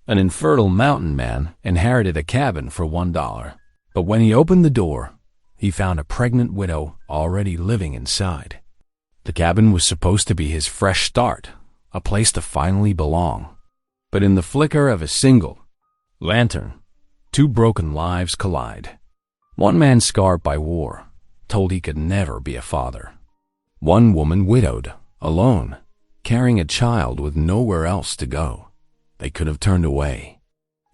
An infertile mountain man inherited a cabin for $1, but when he opened the door, he found a pregnant widow already living inside. The cabin was supposed to be his fresh start, a place to finally belong. But in the flicker of a single lantern, two broken lives collide. One man scarred by war, told he could never be a father. One woman widowed, alone, carrying a child with nowhere else to go. They could have turned away.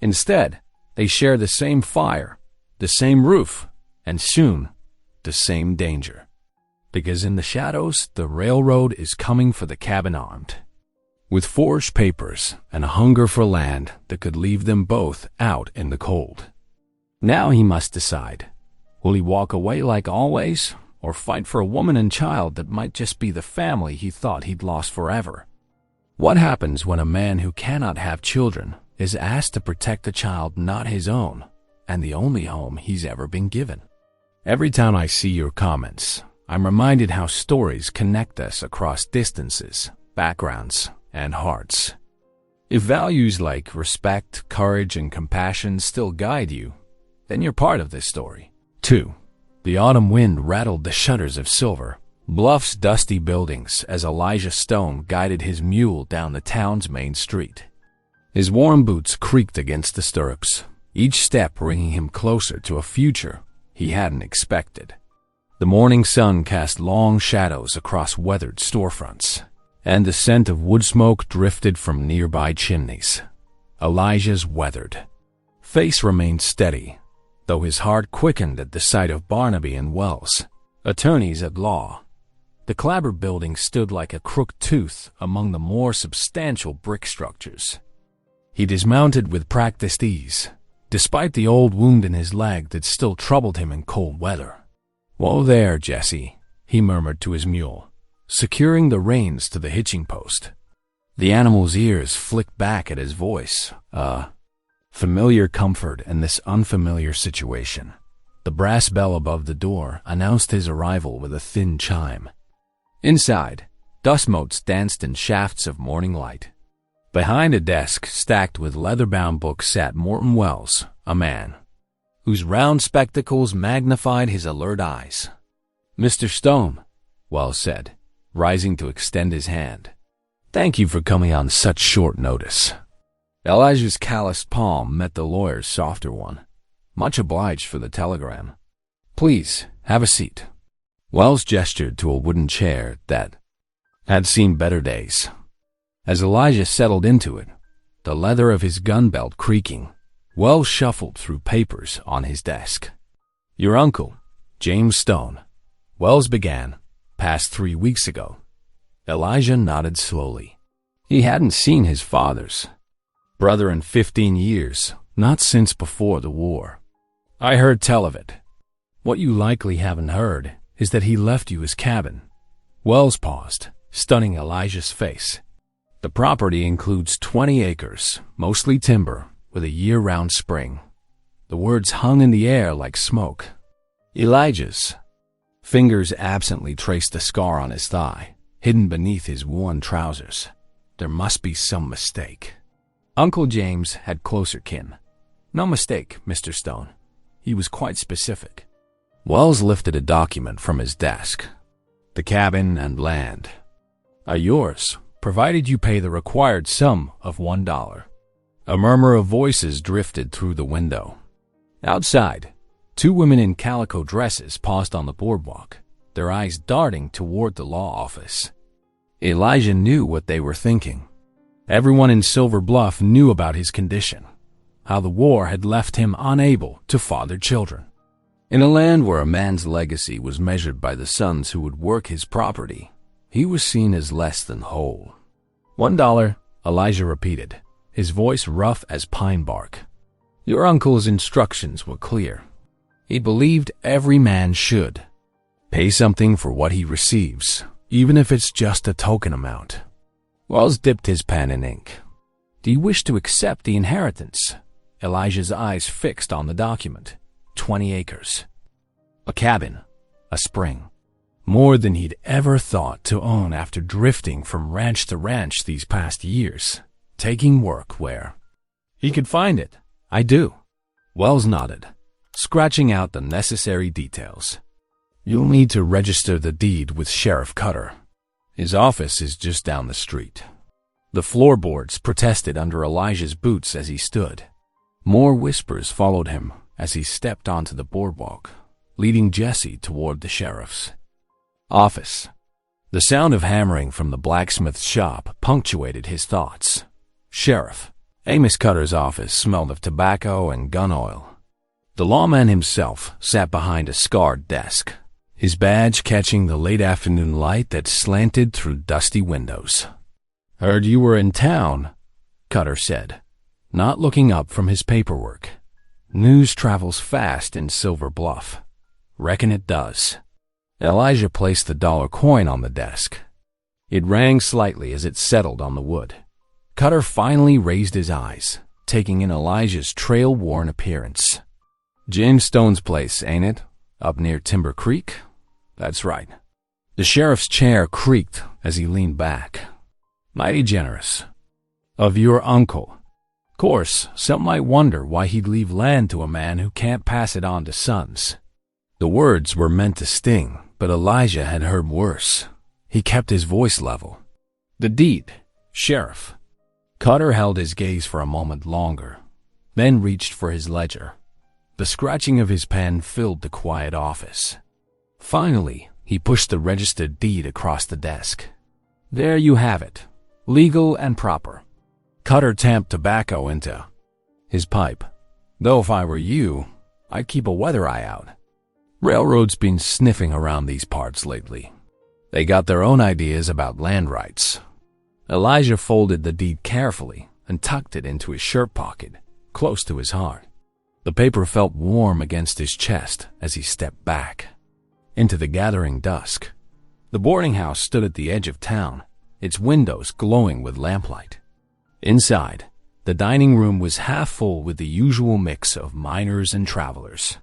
Instead, they share the same fire, the same roof, and soon, the same danger. Because in the shadows, the railroad is coming for the cabin armed, with forged papers and a hunger for land that could leave them both out in the cold. Now he must decide. Will he walk away like always, or fight for a woman and child that might just be the family he thought he'd lost forever? What happens when a man who cannot have children is asked to protect a child not his own, and the only home he's ever been given? Every time I see your comments, I'm reminded how stories connect us across distances, backgrounds, and hearts. If values like respect, courage, and compassion still guide you, then you're part of this story. 2. The autumn wind rattled the shutters of Silver Bluff's dusty buildings as Elijah Stone guided his mule down the town's main street. His warm boots creaked against the stirrups, each step bringing him closer to a future he hadn't expected. The morning sun cast long shadows across weathered storefronts, and the scent of wood smoke drifted from nearby chimneys. Elijah's weathered face remained steady, though his heart quickened at the sight of Barnaby and Wells, attorneys at law. The Clabber building stood like a crooked tooth among the more substantial brick structures. He dismounted with practiced ease, despite the old wound in his leg that still troubled him in cold weather. "Whoa there, Jesse," he murmured to his mule, securing the reins to the hitching post. The animal's ears flicked back at his voice, familiar comfort in this unfamiliar situation. The brass bell above the door announced his arrival with a thin chime. Inside, dust motes danced in shafts of morning light. Behind a desk stacked with leather-bound books sat Morton Wells, a man, whose round spectacles magnified his alert eyes. "Mr. Stone," Wells said, rising to extend his hand. "Thank you for coming on such short notice." Elijah's calloused palm met the lawyer's softer one. "Much obliged for the telegram. Please, have a seat." Wells gestured to a wooden chair that had seen better days. As Elijah settled into it, the leather of his gun belt creaking, Wells shuffled through papers on his desk. "Your uncle, James Stone," Wells began, "passed 3 weeks ago." Elijah nodded slowly. He hadn't seen his father's brother in 15 years, not since before the war. "I heard tell of it. What you likely haven't heard is that he left you his cabin." Wells paused, stunning Elijah's face. "The property includes 20 acres, mostly timber, with a year-round spring." The words hung in the air like smoke. Elijah's fingers absently traced a scar on his thigh, hidden beneath his worn trousers. There must be some mistake. Uncle James had closer kin. "No mistake, Mr. Stone. He was quite specific." Wells lifted a document from his desk. "The cabin and land are yours, provided you pay the required sum of $1. A murmur of voices drifted through the window. Outside, 2 women in calico dresses paused on the boardwalk, their eyes darting toward the law office. Elijah knew what they were thinking. Everyone in Silver Bluff knew about his condition, how the war had left him unable to father children. In a land where a man's legacy was measured by the sons who would work his property, he was seen as less than whole. $1, Elijah repeated, his voice rough as pine bark. Your uncle's instructions were clear. He believed every man should pay something for what he receives, even if it's just a token amount. Wells dipped his pen in ink. Do you wish to accept the inheritance? Elijah's eyes fixed on the document. 20 acres. A cabin. A spring. More than he'd ever thought to own after drifting from ranch to ranch these past years, taking work where He could find it. I do. Wells nodded, scratching out the necessary details. You'll need to register the deed with Sheriff Cutter. His office is just down the street. The floorboards protested under Elijah's boots as he stood. More whispers followed him as he stepped onto the boardwalk, leading Jesse toward the sheriff's office. The sound of hammering from the blacksmith's shop punctuated his thoughts. Sheriff Amos Cutter's office smelled of tobacco and gun oil. The lawman himself sat behind a scarred desk, his badge catching the late afternoon light that slanted through dusty windows. "Heard you were in town," Cutter said, not looking up from his paperwork. "News travels fast in Silver Bluff." "Reckon it does." Elijah placed the dollar coin on the desk. It rang slightly as it settled on the wood. Cutter finally raised his eyes, taking in Elijah's trail-worn appearance. "James Stone's place, ain't it? Up near Timber Creek?" "That's right." The sheriff's chair creaked as he leaned back. "Mighty generous. Of your uncle. Course, some might wonder why he'd leave land to a man who can't pass it on to sons." The words were meant to sting, but Elijah had heard worse. He kept his voice level. "The deed, Sheriff." Cutter held his gaze for a moment longer, then reached for his ledger. The scratching of his pen filled the quiet office. Finally, he pushed the registered deed across the desk. "There you have it, legal and proper." Cutter tamped tobacco into his pipe. "Though if I were you, I'd keep a weather eye out. Railroad's been sniffing around these parts lately. They got their own ideas about land rights." Elijah folded the deed carefully and tucked it into his shirt pocket, close to his heart. The paper felt warm against his chest as he stepped back into the gathering dusk. The boarding house stood at the edge of town, its windows glowing with lamplight. Inside, the dining room was half full with the usual mix of miners and travelers.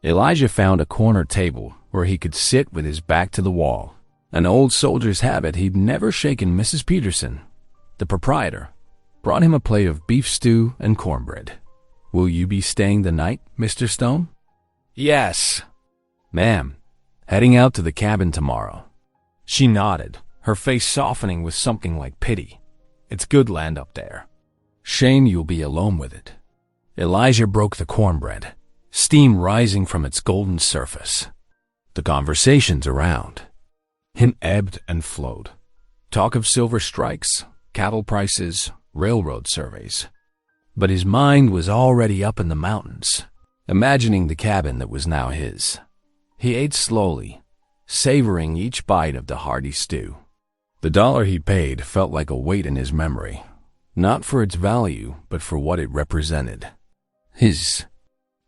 Elijah found a corner table where he could sit with his back to the wall, an old soldier's habit he'd never shaken. Mrs. Peterson, the proprietor, brought him a plate of beef stew and cornbread. "Will you be staying the night, Mr. Stone?" "Yes, ma'am. Heading out to the cabin tomorrow." She nodded, her face softening with something like pity. "It's good land up there. Shame you'll be alone with it." Elijah broke the cornbread, steam rising from its golden surface. The conversations around him ebbed and flowed. Talk of silver strikes, cattle prices, railroad surveys. But his mind was already up in the mountains, imagining the cabin that was now his. He ate slowly, savoring each bite of the hearty stew. The dollar he paid felt like a weight in his memory, not for its value, but for what it represented. His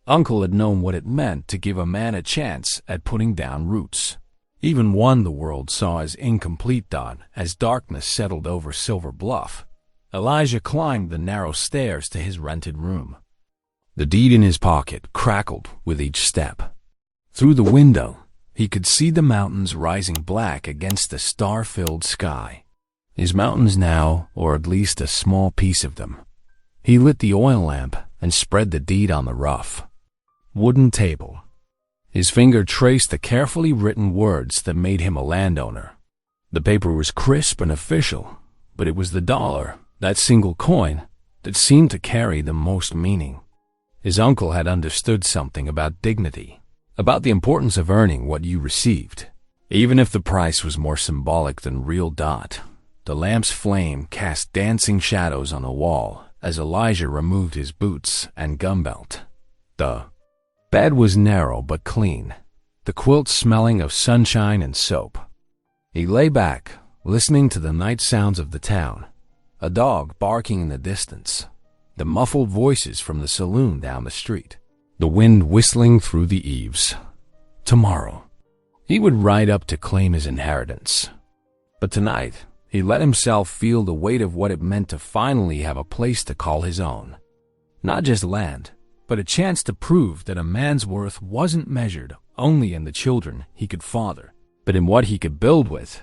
uncle had known what it meant to give a man a chance at putting down roots, even one the world saw as incomplete. As darkness settled over Silver Bluff, Elijah climbed the narrow stairs to his rented room. The deed in his pocket crackled with each step. Through the window, he could see the mountains rising black against the star-filled sky. His mountains now, or at least a small piece of them. He lit the oil lamp and spread the deed on the rough wooden table. His finger traced the carefully written words that made him a landowner. The paper was crisp and official, but it was the dollar, that single coin, that seemed to carry the most meaning. His uncle had understood something about dignity, about the importance of earning what you received, even if the price was more symbolic than real. The lamp's flame cast dancing shadows on the wall as Elijah removed his boots and gumbelt. The bed was narrow but clean, the quilt smelling of sunshine and soap. He lay back, listening to the night sounds of the town, a dog barking in the distance, the muffled voices from the saloon down the street, the wind whistling through the eaves. Tomorrow, he would ride up to claim his inheritance. But tonight, he let himself feel the weight of what it meant to finally have a place to call his own. Not just land, but a chance to prove that a man's worth wasn't measured only in the children he could father, but in what he could build with.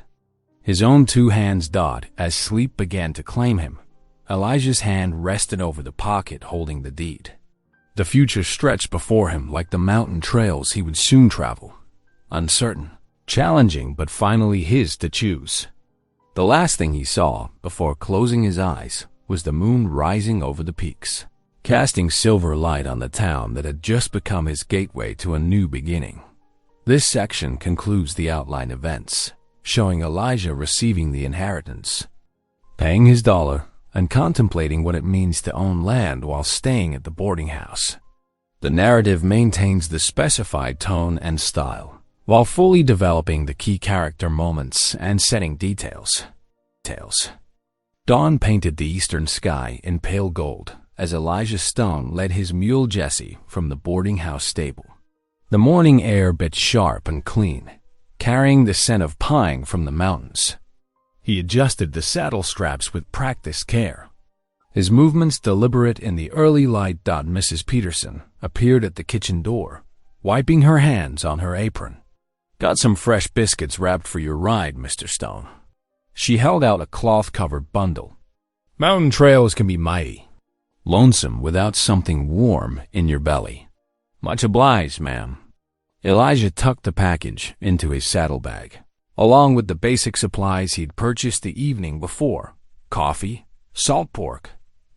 His own 2 hands as sleep began to claim him, Elijah's hand rested over the pocket holding the deed. The future stretched before him like the mountain trails he would soon travel. Uncertain, challenging, but finally his to choose. The last thing he saw before closing his eyes was the moon rising over the peaks, casting silver light on the town that had just become his gateway to a new beginning. This section concludes the outline events, showing Elijah receiving the inheritance, paying his dollar, and contemplating what it means to own land while staying at the boarding house. The narrative maintains the specified tone and style, while fully developing the key character moments and setting details. Dawn painted the eastern sky in pale gold as Elijah Stone led his mule Jesse from the boarding house stable. The morning air bit sharp and clean, carrying the scent of pine from the mountains. He adjusted the saddle straps with practiced care, his movements deliberate in the early light. Mrs. Peterson appeared at the kitchen door, wiping her hands on her apron. "Got some fresh biscuits wrapped for your ride, Mr. Stone." She held out a cloth-covered bundle. "Mountain trails can be mighty lonesome without something warm in your belly." "Much obliged, ma'am." Elijah tucked the package into his saddlebag, along with the basic supplies he'd purchased the evening before: coffee, salt pork,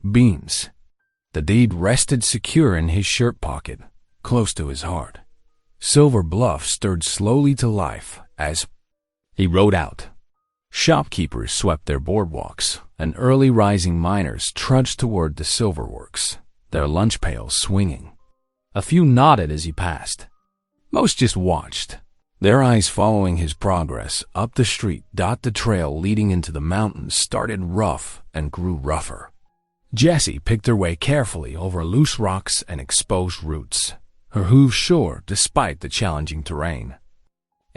beans. The deed rested secure in his shirt pocket, close to his heart. Silver Bluff stirred slowly to life as he rode out. Shopkeepers swept their boardwalks, and early rising miners trudged toward the silver works, their lunch pails swinging. A few nodded as he passed. Most just watched, their eyes following his progress up the street. The trail leading into the mountains started rough and grew rougher. Jessie picked her way carefully over loose rocks and exposed roots, her hooves sure despite the challenging terrain.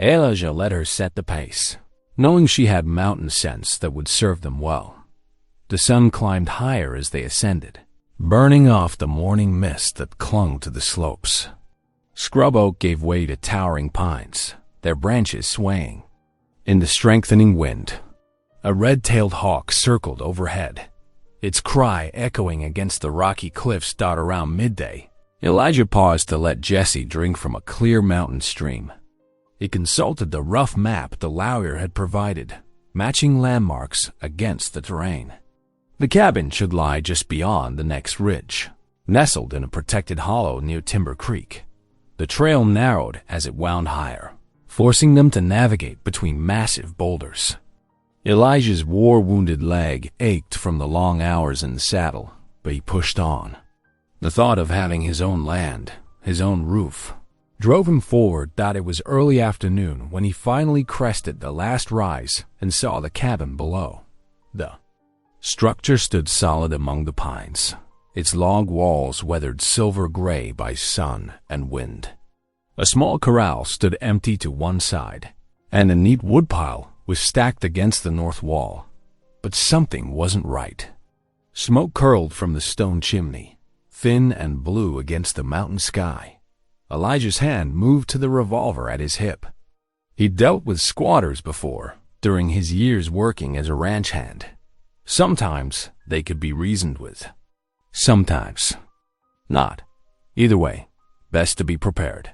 Elijah let her set the pace, knowing she had mountain sense that would serve them well. The sun climbed higher as they ascended, burning off the morning mist that clung to the slopes. Scrub oak gave way to towering pines, their branches swaying. In the strengthening wind, a red-tailed hawk circled overhead, its cry echoing against the rocky cliffs. Around midday, Elijah paused to let Jesse drink from a clear mountain stream. He consulted the rough map the lawyer had provided, matching landmarks against the terrain. The cabin should lie just beyond the next ridge, nestled in a protected hollow near Timber Creek. The trail narrowed as it wound higher, forcing them to navigate between massive boulders. Elijah's war-wounded leg ached from the long hours in the saddle, but he pushed on. The thought of having his own land, his own roof, drove him forward. It was early afternoon when he finally crested the last rise and saw the cabin below. The structure stood solid among the pines, its log walls weathered silver gray by sun and wind. A small corral stood empty to one side, and a neat woodpile was stacked against the north wall. But something wasn't right. Smoke curled from the stone chimney, thin and blue against the mountain sky. Elijah's hand moved to the revolver at his hip. He'd dealt with squatters before, during his years working as a ranch hand. Sometimes they could be reasoned with. Sometimes not. Either way, best to be prepared.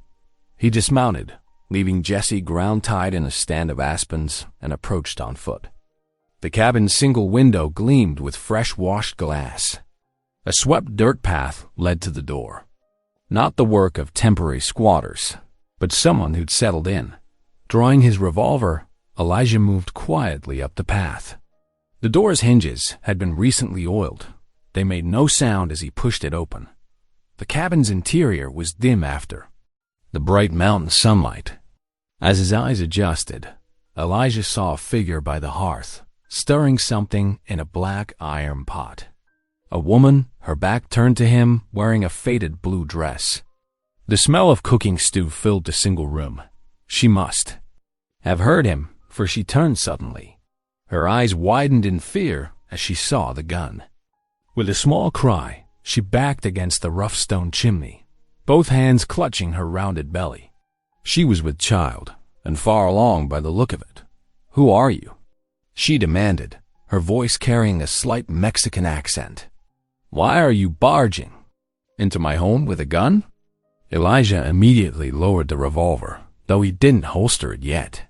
He dismounted, leaving Jesse ground-tied in a stand of aspens, and approached on foot. The cabin's single window gleamed with fresh-washed glass. A swept dirt path led to the door. Not the work of temporary squatters, but someone who'd settled in. Drawing his revolver, Elijah moved quietly up the path. The door's hinges had been recently oiled. They made no sound as he pushed it open. The cabin's interior was dim after the bright mountain sunlight. As his eyes adjusted, Elijah saw a figure by the hearth, stirring something in a black iron pot. A woman, her back turned to him, wearing a faded blue dress. The smell of cooking stew filled the single room. She must have heard him, for she turned suddenly. Her eyes widened in fear as she saw the gun. With a small cry, she backed against the rough stone chimney, both hands clutching her rounded belly. She was with child, and far along by the look of it. "Who are you?" she demanded, her voice carrying a slight Mexican accent. "Why are you barging into my home with a gun?" Elijah immediately lowered the revolver, though he didn't holster it yet.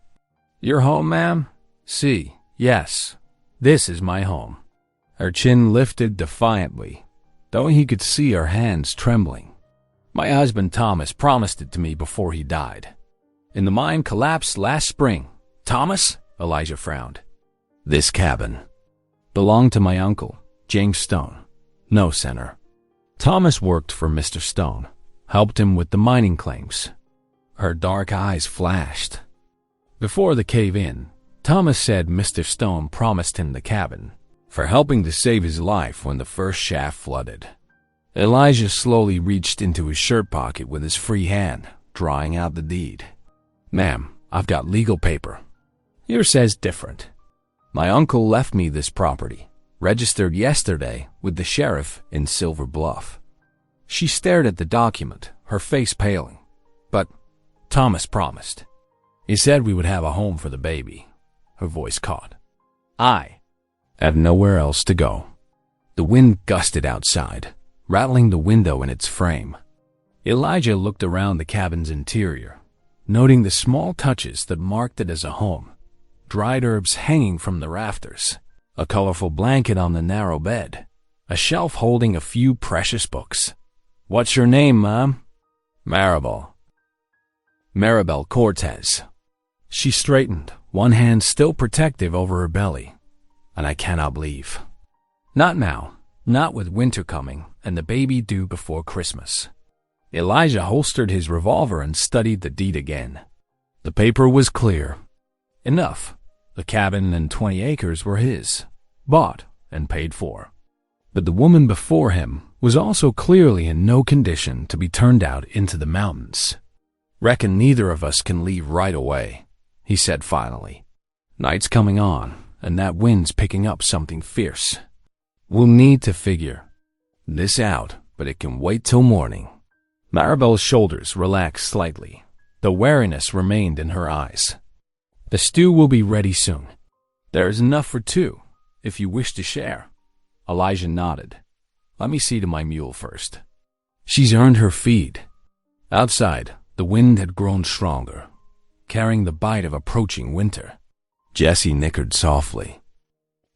"Your home, ma'am? Si, yes. This is my home." Her chin lifted defiantly, though he could see her hands trembling. "My husband Thomas promised it to me before he died. And the mine collapsed last spring." "Thomas?" Elijah frowned. "This cabin belonged to my uncle, James Stone." "No, Senator. Thomas worked for Mr. Stone, helped him with the mining claims." Her dark eyes flashed. "Before the cave-in, Thomas said Mr. Stone promised him the cabin for helping to save his life when the first shaft flooded." Elijah slowly reached into his shirt pocket with his free hand, drawing out the deed. "Ma'am, I've got legal paper. Yours says different. My uncle left me this property, registered yesterday with the sheriff in Silver Bluff." She stared at the document, her face paling. "But Thomas promised. He said we would have a home for the baby." Her voice caught. "I have nowhere else to go." The wind gusted outside, rattling the window in its frame. Elijah looked around the cabin's interior, noting the small touches that marked it as a home. Dried herbs hanging from the rafters, a colorful blanket on the narrow bed, a shelf holding a few precious books. "What's your name, Mom?" "Maribel. Maribel Cortez." She straightened, one hand still protective over her belly. "And I cannot leave. Not now, not with winter coming and the baby due before Christmas." Elijah holstered his revolver and studied the deed again. The paper was clear. Enough. The cabin and 20 acres were his, bought and paid for. But the woman before him was also clearly in no condition to be turned out into the mountains. "Reckon neither of us can leave right away," he said finally. "Night's coming on, and that wind's picking up something fierce. We'll need to figure this out, but it can wait till morning." Maribel's shoulders relaxed slightly, though wariness remained in her eyes. "The stew will be ready soon. There is enough for two, if you wish to share." Elijah nodded. "Let me see to my mule first." She's earned her feed. Outside, the wind had grown stronger, carrying the bite of approaching winter. Jesse nickered softly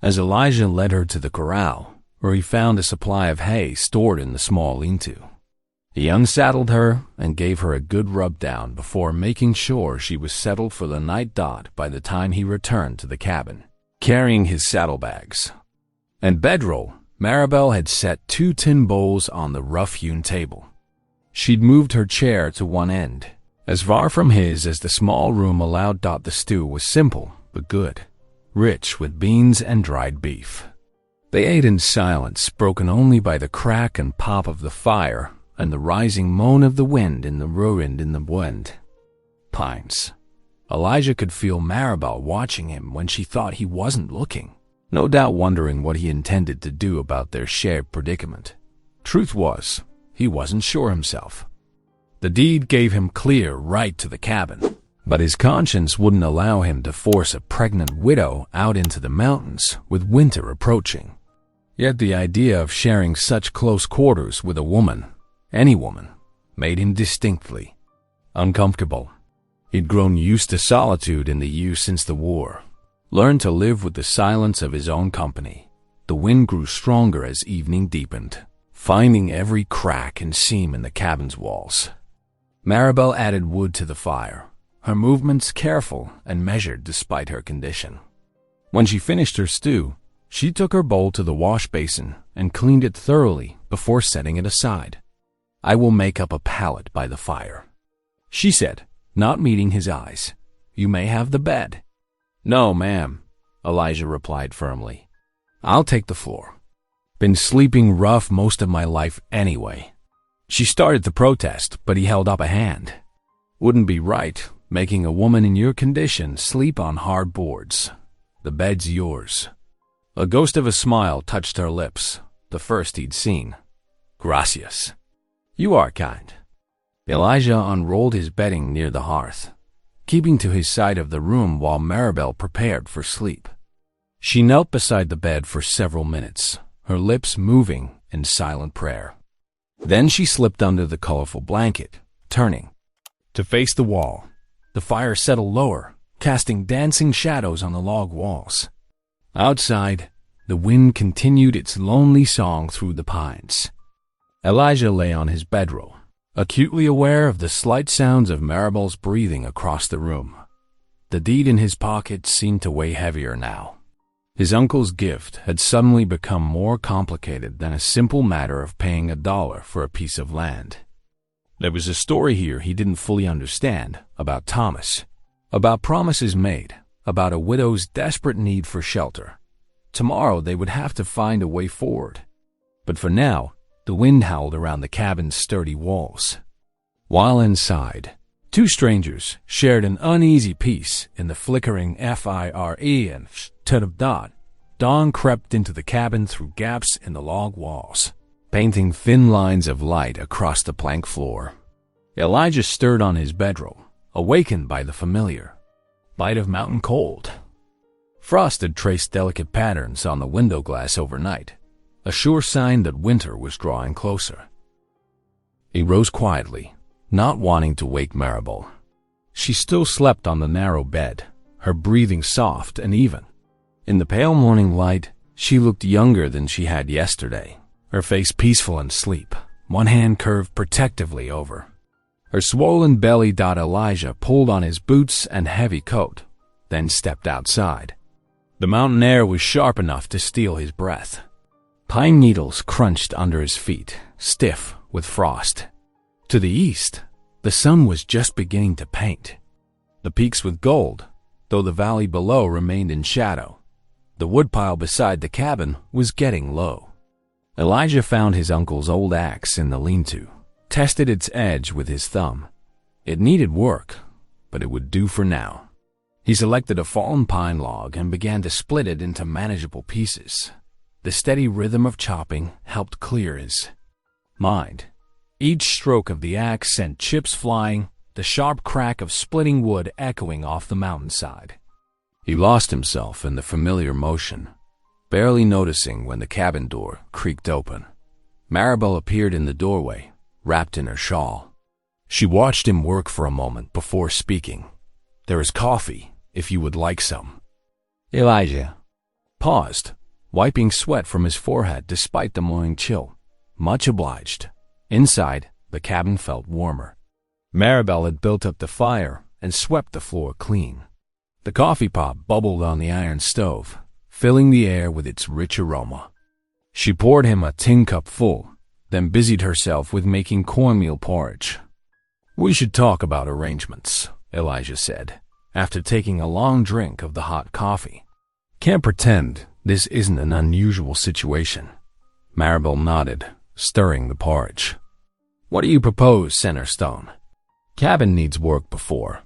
as Elijah led her to the corral, where he found a supply of hay stored in the small lean-to. He unsaddled her and gave her a good rub-down before making sure she was settled for the night by the time he returned to the cabin, carrying his saddlebags. And bedroll, Maribel had set 2 tin bowls on the rough-hewn table. She'd moved her chair to one end, as far from his as the small room allowed. The stew was simple but good, rich with beans and dried beef. They ate in silence, broken only by the crack and pop of the fire and the rising moan of the wind in the ruined in the wind pines. Elijah could feel Maribel watching him when she thought he wasn't looking, no doubt wondering what he intended to do about their shared predicament. Truth was, he wasn't sure himself. The deed gave him clear right to the cabin, but his conscience wouldn't allow him to force a pregnant widow out into the mountains with winter approaching. Yet the idea of sharing such close quarters with a woman, any woman, made him distinctly uncomfortable. He'd grown used to solitude in the years since the war, learned to live with the silence of his own company. The wind grew stronger as evening deepened, finding every crack and seam in the cabin's walls. Maribel added wood to the fire, her movements careful and measured despite her condition. When she finished her stew, she took her bowl to the wash basin and cleaned it thoroughly before setting it aside. "I will make up a pallet by the fire," she said, not meeting his eyes. "You may have the bed." "No, ma'am," Elijah replied firmly. "I'll take the floor. Been sleeping rough most of my life anyway." She started to protest, but he held up a hand. "Wouldn't be right, making a woman in your condition sleep on hard boards. The bed's yours." A ghost of a smile touched her lips, the first he'd seen. "Gracias. You are kind." Elijah unrolled his bedding near the hearth, keeping to his side of the room while Maribel prepared for sleep. She knelt beside the bed for several minutes, her lips moving in silent prayer. Then she slipped under the colorful blanket, turning to face the wall. The fire settled lower, casting dancing shadows on the log walls. Outside, the wind continued its lonely song through the pines. Elijah lay on his bedroll, acutely aware of the slight sounds of Maribel's breathing across the room. The deed in his pocket seemed to weigh heavier now. His uncle's gift had suddenly become more complicated than a simple matter of paying $1 for a piece of land. There was a story here he didn't fully understand about Thomas, about promises made, about a widow's desperate need for shelter. Tomorrow they would have to find a way forward. But for now, the wind howled around the cabin's sturdy walls. While inside, two strangers shared an uneasy peace in the flickering fire and of dawn crept into the cabin through gaps in the log walls, painting thin lines of light across the plank floor. Elijah stirred on his bedroll, awakened by the familiar bite of mountain cold. Frost had traced delicate patterns on the window glass overnight, a sure sign that winter was drawing closer. He rose quietly, not wanting to wake Maribel. She still slept on the narrow bed, her breathing soft and even. In the pale morning light, she looked younger than she had yesterday, her face peaceful in sleep, one hand curved protectively over her swollen belly. Elijah pulled on his boots and heavy coat, then stepped outside. The mountain air was sharp enough to steal his breath. Pine needles crunched under his feet, stiff with frost. To the east, the sun was just beginning to paint the peaks with gold, though the valley below remained in shadow. The woodpile beside the cabin was getting low. Elijah found his uncle's old axe in the lean-to, tested its edge with his thumb. It needed work, but it would do for now. He selected a fallen pine log and began to split it into manageable pieces. The steady rhythm of chopping helped clear his mind. Each stroke of the axe sent chips flying, the sharp crack of splitting wood echoing off the mountainside. He lost himself in the familiar motion, barely noticing when the cabin door creaked open. Maribel appeared in the doorway, wrapped in her shawl. She watched him work for a moment before speaking. "There is coffee, if you would like some." Elijah paused, wiping sweat from his forehead despite the morning chill. Much obliged. Inside, the cabin felt warmer. Maribel had built up the fire and swept the floor clean. The coffee pot bubbled on the iron stove, filling the air with its rich aroma. She poured him a tin cup full, then busied herself with making cornmeal porridge. "We should talk about arrangements," Elijah said, after taking a long drink of the hot coffee. "Can't pretend this isn't an unusual situation." Maribel nodded, stirring the porridge. "What do you propose, Centerstone?" "Cabin needs work before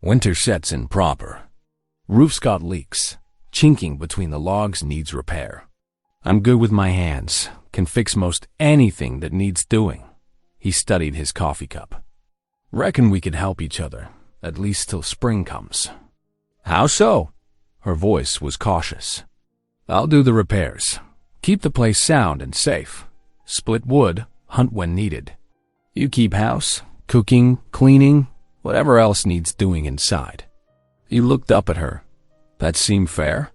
winter sets in proper. Roof's got leaks. Chinking between the logs needs repair. I'm good with my hands, can fix most anything that needs doing." He studied his coffee cup. "Reckon we could help each other, at least till spring comes." "How so?" Her voice was cautious. "I'll do the repairs. Keep the place sound and safe. Split wood, hunt when needed. You keep house, cooking, cleaning, whatever else needs doing inside." He looked up at her. That seemed fair?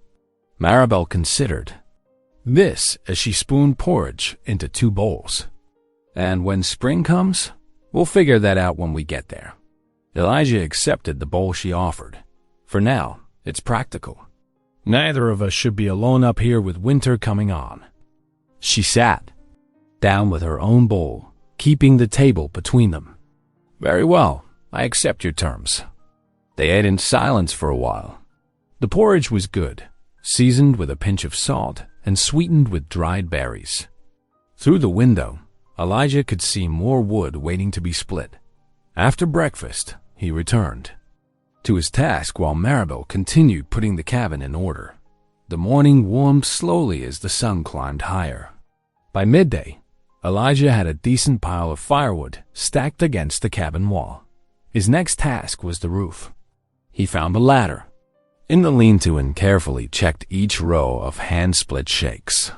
Maribel considered this as she spooned porridge into 2 bowls. "And when spring comes, we'll figure that out when we get there." Elijah accepted the bowl she offered. "For now, it's practical. Neither of us should be alone up here with winter coming on." She sat down with her own bowl, keeping the table between them. "Very well, I accept your terms." They ate in silence for a while. The porridge was good, seasoned with a pinch of salt and sweetened with dried berries. Through the window, Elijah could see more wood waiting to be split. After breakfast, he returned to his task while Maribel continued putting the cabin in order. The morning warmed slowly as the sun climbed higher. By midday, Elijah had a decent pile of firewood stacked against the cabin wall. His next task was the roof. He found a ladder, in the lean-to and carefully checked each row of hand-split shakes.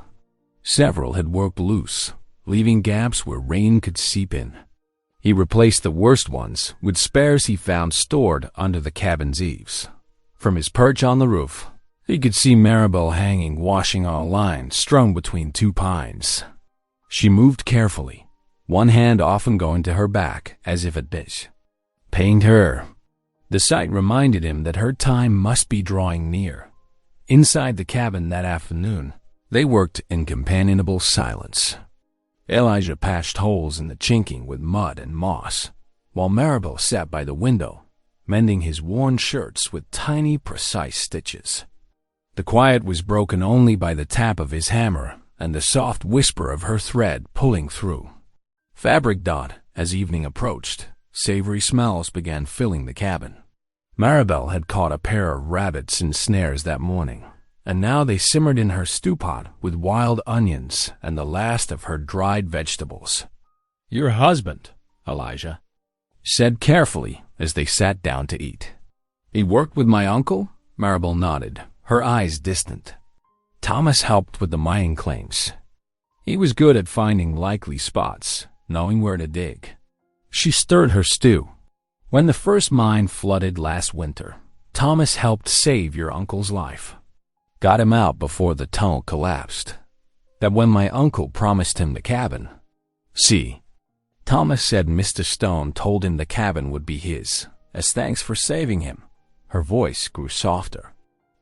Several had worked loose, leaving gaps where rain could seep in. He replaced the worst ones with spares he found stored under the cabin's eaves. From his perch on the roof, he could see Maribel hanging washing on a line strung between two pines. She moved carefully, one hand often going to her back as if at this. Pained her. The sight reminded him that her time must be drawing near. Inside the cabin that afternoon, they worked in companionable silence. Elijah patched holes in the chinking with mud and moss, while Maribel sat by the window, mending his worn shirts with tiny, precise stitches. The quiet was broken only by the tap of his hammer and the soft whisper of her thread pulling through. Fabric dot, as evening approached, savory smells began filling the cabin. Maribel had caught a pair of rabbits in snares that morning, and now they simmered in her stew pot with wild onions and the last of her dried vegetables. "Your husband," Elijah said carefully as they sat down to eat. "He worked with my uncle?" Maribel nodded, her eyes distant. "Thomas helped with the mining claims. He was good at finding likely spots, knowing where to dig." She stirred her stew. "When the first mine flooded last winter, Thomas helped save your uncle's life. Got him out before the tunnel collapsed. That when my uncle promised him the cabin. See, Thomas said Mr. Stone told him the cabin would be his, as thanks for saving him." Her voice grew softer.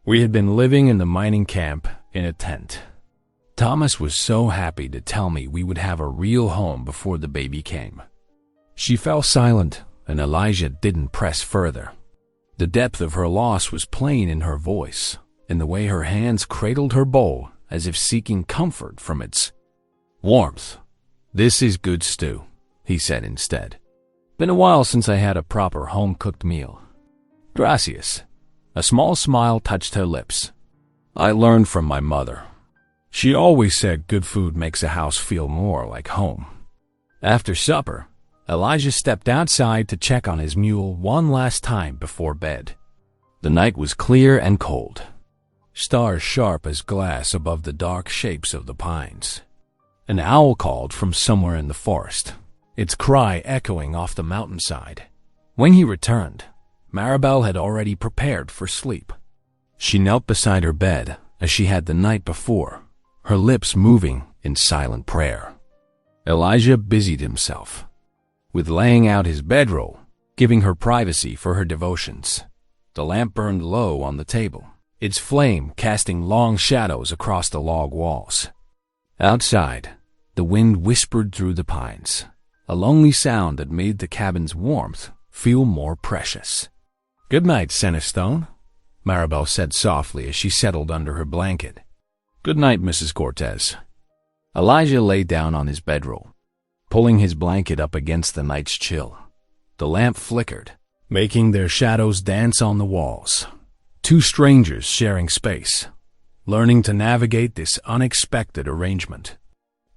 "We had been living in the mining camp in a tent. Thomas was so happy to tell me we would have a real home before the baby came." She fell silent, and Elijah didn't press further. The depth of her loss was plain in her voice, in the way her hands cradled her bowl as if seeking comfort from its warmth. "This is good stew," he said instead. "Been a while since I had a proper home-cooked meal." "Gracias." A small smile touched her lips. "I learned from my mother. She always said good food makes a house feel more like home." After supper, Elijah stepped outside to check on his mule one last time before bed. The night was clear and cold, stars sharp as glass above the dark shapes of the pines. An owl called from somewhere in the forest, its cry echoing off the mountainside. When he returned, Maribel had already prepared for sleep. She knelt beside her bed as she had the night before, her lips moving in silent prayer. Elijah busied himself with laying out his bedroll, giving her privacy for her devotions. The lamp burned low on the table, its flame casting long shadows across the log walls. Outside, the wind whispered through the pines, a lonely sound that made the cabin's warmth feel more precious. "Good night, Centerstone," Maribel said softly as she settled under her blanket. "Good night, Mrs. Cortez." Elijah lay down on his bedroll, pulling his blanket up against the night's chill. The lamp flickered, making their shadows dance on the walls. Two strangers sharing space, learning to navigate this unexpected arrangement.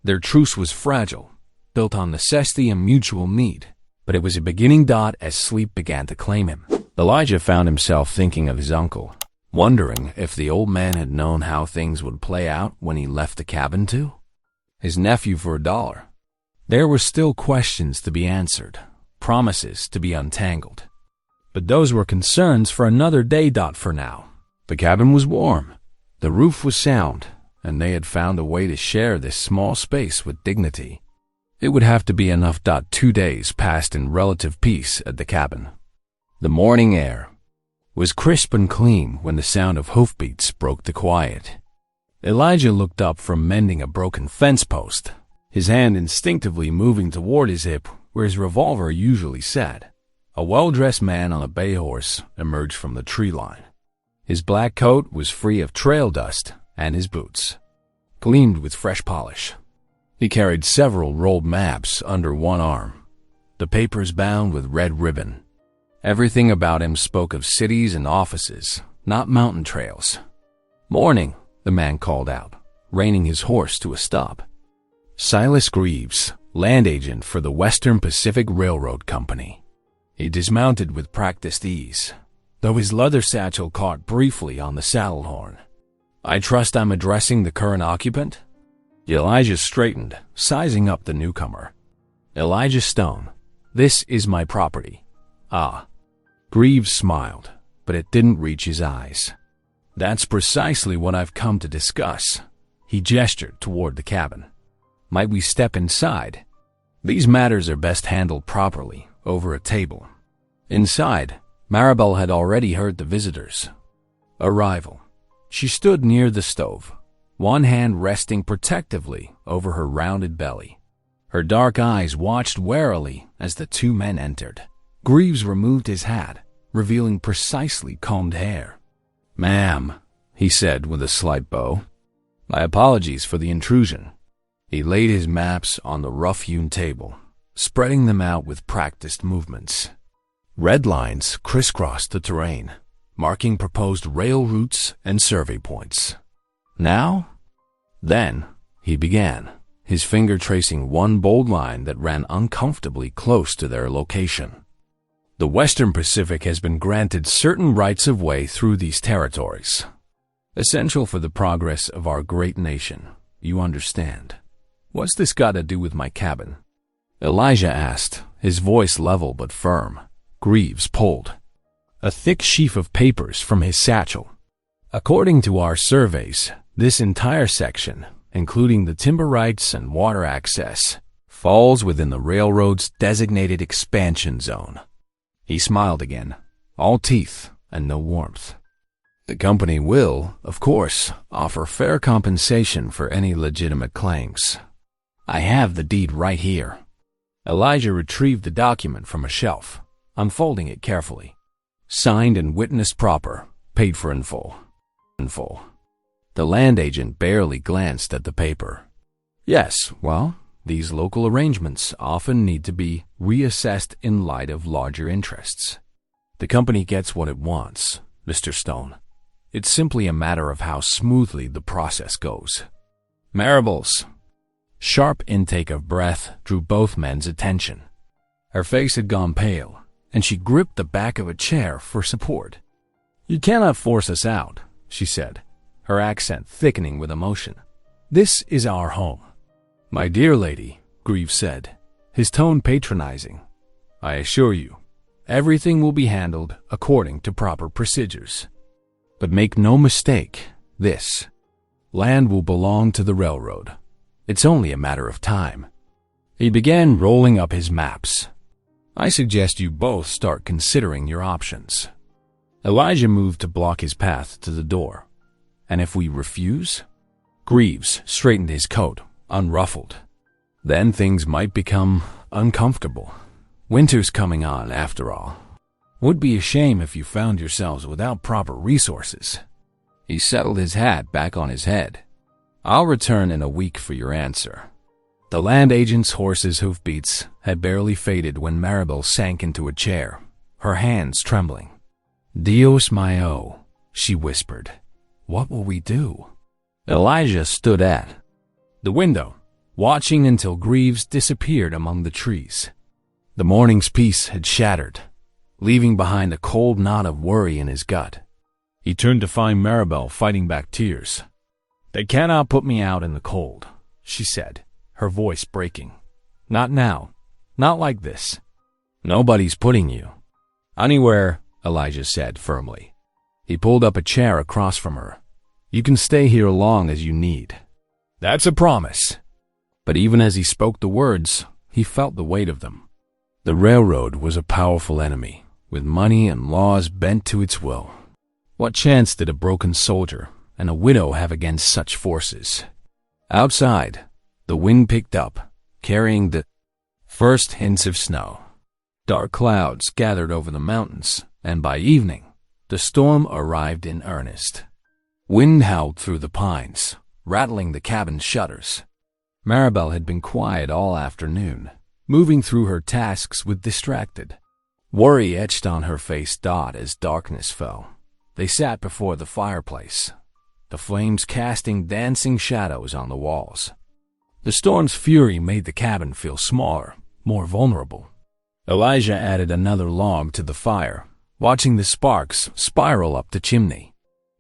Their truce was fragile, built on necessity and mutual need, but it was a beginning dot as sleep began to claim him. Elijah found himself thinking of his uncle, wondering if the old man had known how things would play out when he left the cabin too. His nephew for $1. There were still questions to be answered, promises to be untangled. But those were concerns for another day. For now, the cabin was warm, the roof was sound, and they had found a way to share this small space with dignity. It would have to be enough. 2 days passed in relative peace at the cabin. The morning air was crisp and clean when the sound of hoofbeats broke the quiet. Elijah looked up from mending a broken fence post, his hand instinctively moving toward his hip where his revolver usually sat. A well-dressed man on a bay horse emerged from the tree line. His black coat was free of trail dust, and his boots gleamed with fresh polish. He carried several rolled maps under one arm, the papers bound with red ribbon. Everything about him spoke of cities and offices, not mountain trails. "Morning," the man called out, reining his horse to a stop. Silas Greaves, land agent for the Western Pacific Railroad Company. He dismounted with practiced ease, though his leather satchel caught briefly on the saddle horn. "I trust I'm addressing the current occupant?" Elijah straightened, sizing up the newcomer. "Elijah Stone, this is my property." "Ah." Greaves smiled, but it didn't reach his eyes. "That's precisely what I've come to discuss." He gestured toward the cabin. "Might we step inside? These matters are best handled properly, over a table." Inside, Maribel had already heard the visitors' arrival. She stood near the stove, one hand resting protectively over her rounded belly. Her dark eyes watched warily as the two men entered. Greaves removed his hat, revealing precisely combed hair. "Ma'am," he said with a slight bow, "my apologies for the intrusion." He laid his maps on the rough-hewn table, spreading them out with practiced movements. Red lines crisscrossed the terrain, marking proposed rail routes and survey points. "Now?" "Then," he began, his finger tracing one bold line that ran uncomfortably close to their location. "The Western Pacific has been granted certain rights of way through these territories, essential for the progress of our great nation. You understand. What's this got to do with my cabin?" Elijah asked, his voice level but firm. Greaves pulled a thick sheaf of papers from his satchel. "According to our surveys, this entire section, including the timber rights and water access, falls within the railroad's designated expansion zone." He smiled again, all teeth and no warmth. "The company will, of course, offer fair compensation for any legitimate claims. I have the deed right here." Elijah retrieved the document from a shelf, unfolding it carefully. "Signed and witnessed proper, paid for in full." In full. The land agent barely glanced at the paper. "Yes, well, these local arrangements often need to be reassessed in light of larger interests. The company gets what it wants, Mr. Stone. It's simply a matter of how smoothly the process goes." Maribel's sharp intake of breath drew both men's attention. Her face had gone pale, and she gripped the back of a chair for support. "You cannot force us out," she said, her accent thickening with emotion. "This is our home." "My dear lady," Greaves said, his tone patronizing, "I assure you, everything will be handled according to proper procedures. But make no mistake, this land will belong to the railroad. It's only a matter of time." He began rolling up his maps. "I suggest you both start considering your options." Elijah moved to block his path to the door. "And if we refuse?" Greaves straightened his coat, unruffled. "Then things might become uncomfortable. Winter's coming on, after all. Would be a shame if you found yourselves without proper resources." He settled his hat back on his head. "I'll return in a week for your answer." The land agent's horse's hoofbeats had barely faded when Maribel sank into a chair, her hands trembling. "Dios mío," she whispered. "What will we do?" Elijah stood at the window, watching until Greaves disappeared among the trees. The morning's peace had shattered, leaving behind a cold knot of worry in his gut. He turned to find Maribel fighting back tears. "They cannot put me out in the cold," she said, her voice breaking. "Not now. Not like this." "Nobody's putting you anywhere," Elijah said firmly. He pulled up a chair across from her. "You can stay here long as you need." "That's a promise." But even as he spoke the words, he felt the weight of them. The railroad was a powerful enemy, with money and laws bent to its will. What chance did a broken soldier and a widow have against such forces? Outside, the wind picked up, carrying the first hints of snow. Dark clouds gathered over the mountains, and by evening, the storm arrived in earnest. Wind howled through the pines, rattling the cabin shutters. Maribel had been quiet all afternoon, moving through her tasks with distracted. Worry etched on her face as darkness fell. They sat before the fireplace, the flames casting dancing shadows on the walls. The storm's fury made the cabin feel smaller, more vulnerable. Elijah added another log to the fire, watching the sparks spiral up the chimney.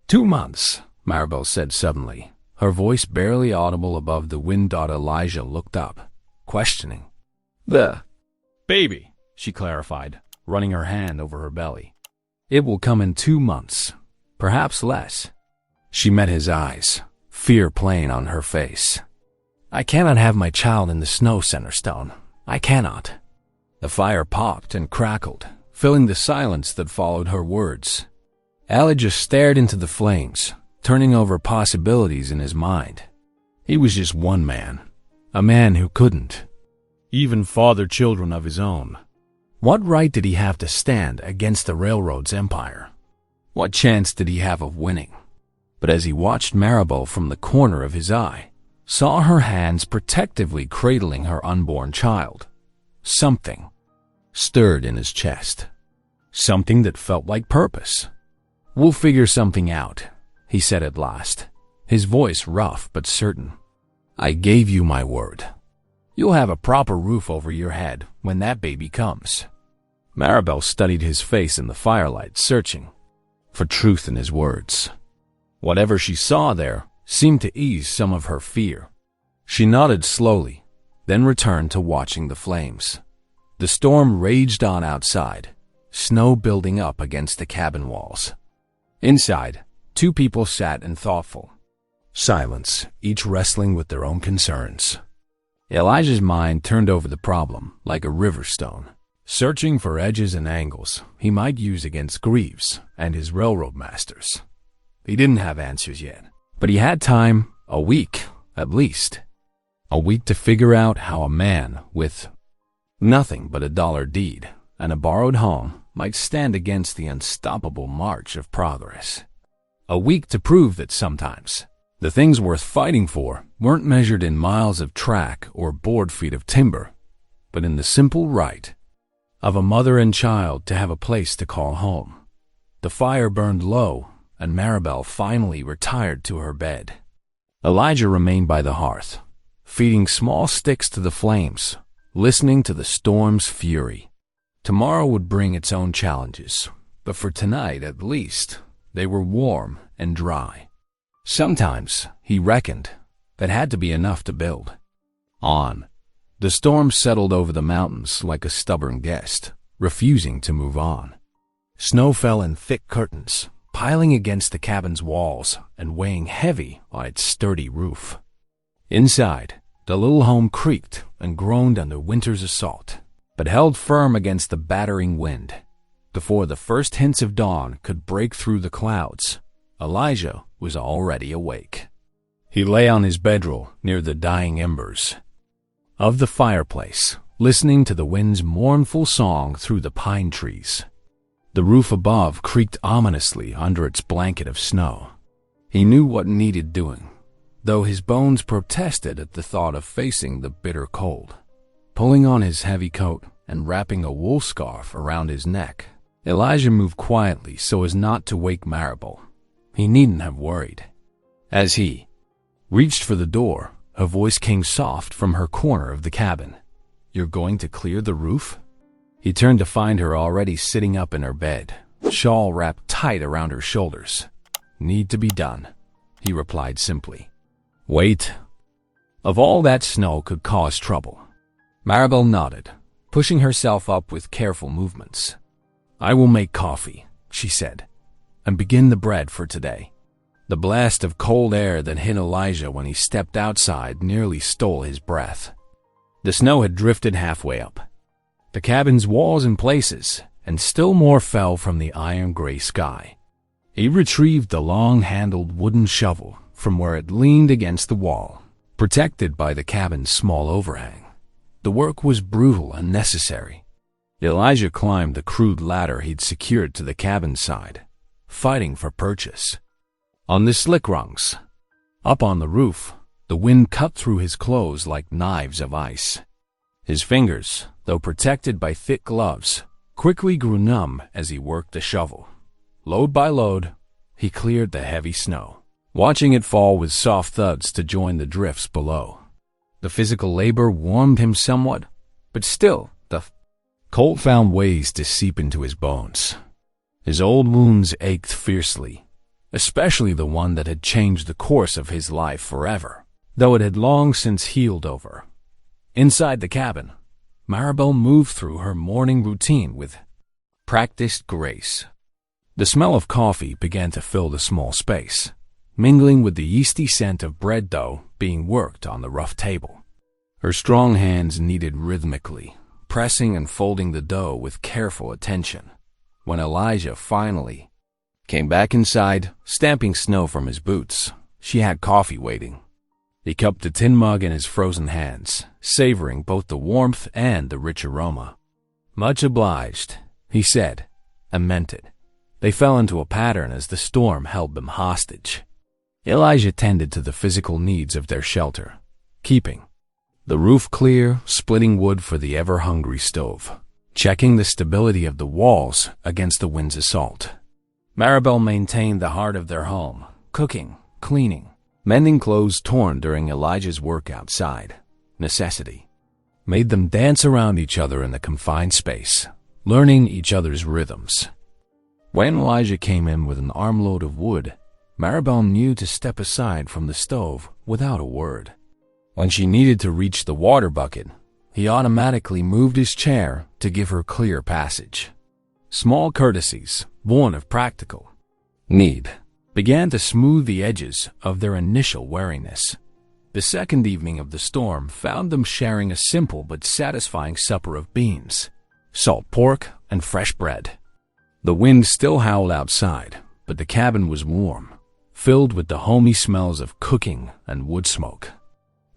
2 months, Maribel said suddenly, her voice barely audible above the wind. Elijah looked up, questioning. "The baby," she clarified, running her hand over her belly. "It will come in 2 months, perhaps less." She met his eyes, fear playing on her face. "I cannot have my child in the snow, Centerstone. I cannot." The fire popped and crackled, filling the silence that followed her words. Elijah stared into the flames, turning over possibilities in his mind. He was just one man, a man who couldn't even father children of his own. What right did he have to stand against the railroad's empire? What chance did he have of winning? But as he watched Maribel from the corner of his eye, saw her hands protectively cradling her unborn child, something stirred in his chest. Something that felt like purpose. "We'll figure something out," he said at last, his voice rough but certain. "I gave you my word. You'll have a proper roof over your head when that baby comes." Maribel studied his face in the firelight, searching for truth in his words. Whatever she saw there seemed to ease some of her fear. She nodded slowly, then returned to watching the flames. The storm raged on outside, snow building up against the cabin walls. Inside, 2 people sat in thoughtful silence, each wrestling with their own concerns. Elijah's mind turned over the problem like a river stone, searching for edges and angles he might use against Greaves and his railroad masters. He didn't have answers yet, but he had time, a week at least. A week to figure out how a man with nothing but a dollar deed and a borrowed home might stand against the unstoppable march of progress. A week to prove that sometimes the things worth fighting for weren't measured in miles of track or board feet of timber, but in the simple right of a mother and child to have a place to call home. The fire burned low, and Maribel finally retired to her bed. Elijah remained by the hearth, feeding small sticks to the flames, listening to the storm's fury. Tomorrow would bring its own challenges, but for tonight at least, they were warm and dry. Sometimes, he reckoned, that had to be enough to build. On. The storm settled over the mountains like a stubborn guest, refusing to move on. Snow fell in thick curtains, piling against the cabin's walls and weighing heavy on its sturdy roof. Inside, the little home creaked and groaned under winter's assault, but held firm against the battering wind. Before the first hints of dawn could break through the clouds, Elijah was already awake. He lay on his bedroll near the dying embers of the fireplace, listening to the wind's mournful song through the pine trees. The roof above creaked ominously under its blanket of snow. He knew what needed doing, though his bones protested at the thought of facing the bitter cold. Pulling on his heavy coat and wrapping a wool scarf around his neck, Elijah moved quietly so as not to wake Maribel. He needn't have worried. As he reached for the door, a voice came soft from her corner of the cabin. "You're going to clear the roof?" He turned to find her already sitting up in her bed, shawl wrapped tight around her shoulders. "Need to be done," he replied simply. "Wait." Of all that snow could cause trouble. Maribel nodded, pushing herself up with careful movements. "I will make coffee," she said, "and begin the bread for today." The blast of cold air that hit Elijah when he stepped outside nearly stole his breath. The snow had drifted halfway up the cabin's walls in places, and still more fell from the iron-gray sky. He retrieved the long-handled wooden shovel from where it leaned against the wall, protected by the cabin's small overhang. The work was brutal and necessary. Elijah climbed the crude ladder he'd secured to the cabin side, fighting for purchase. On the slick rungs, up on the roof, the wind cut through his clothes like knives of ice. His fingers, though protected by thick gloves, quickly grew numb as he worked the shovel. Load by load, he cleared the heavy snow, watching it fall with soft thuds to join the drifts below. The physical labor warmed him somewhat, but still, the cold found ways to seep into his bones. His old wounds ached fiercely, especially the one that had changed the course of his life forever, though it had long since healed over. Inside the cabin, Maribel moved through her morning routine with practiced grace. The smell of coffee began to fill the small space, mingling with the yeasty scent of bread dough being worked on the rough table. Her strong hands kneaded rhythmically, pressing and folding the dough with careful attention. When Elijah finally came back inside, stamping snow from his boots, she had coffee waiting. He cupped the tin mug in his frozen hands, savoring both the warmth and the rich aroma. "Much obliged," he said, and meant it. They fell into a pattern as the storm held them hostage. Elijah tended to the physical needs of their shelter, keeping the roof clear, splitting wood for the ever-hungry stove, checking the stability of the walls against the wind's assault. Maribel maintained the heart of their home, cooking, cleaning, mending clothes torn during Elijah's work outside. Necessity made them dance around each other in the confined space, learning each other's rhythms. When Elijah came in with an armload of wood, Maribel knew to step aside from the stove without a word. When she needed to reach the water bucket, he automatically moved his chair to give her clear passage. Small courtesies, born of practical need, began to smooth the edges of their initial wariness. The second evening of the storm found them sharing a simple but satisfying supper of beans, salt pork, and fresh bread. The wind still howled outside, but the cabin was warm, filled with the homey smells of cooking and wood smoke.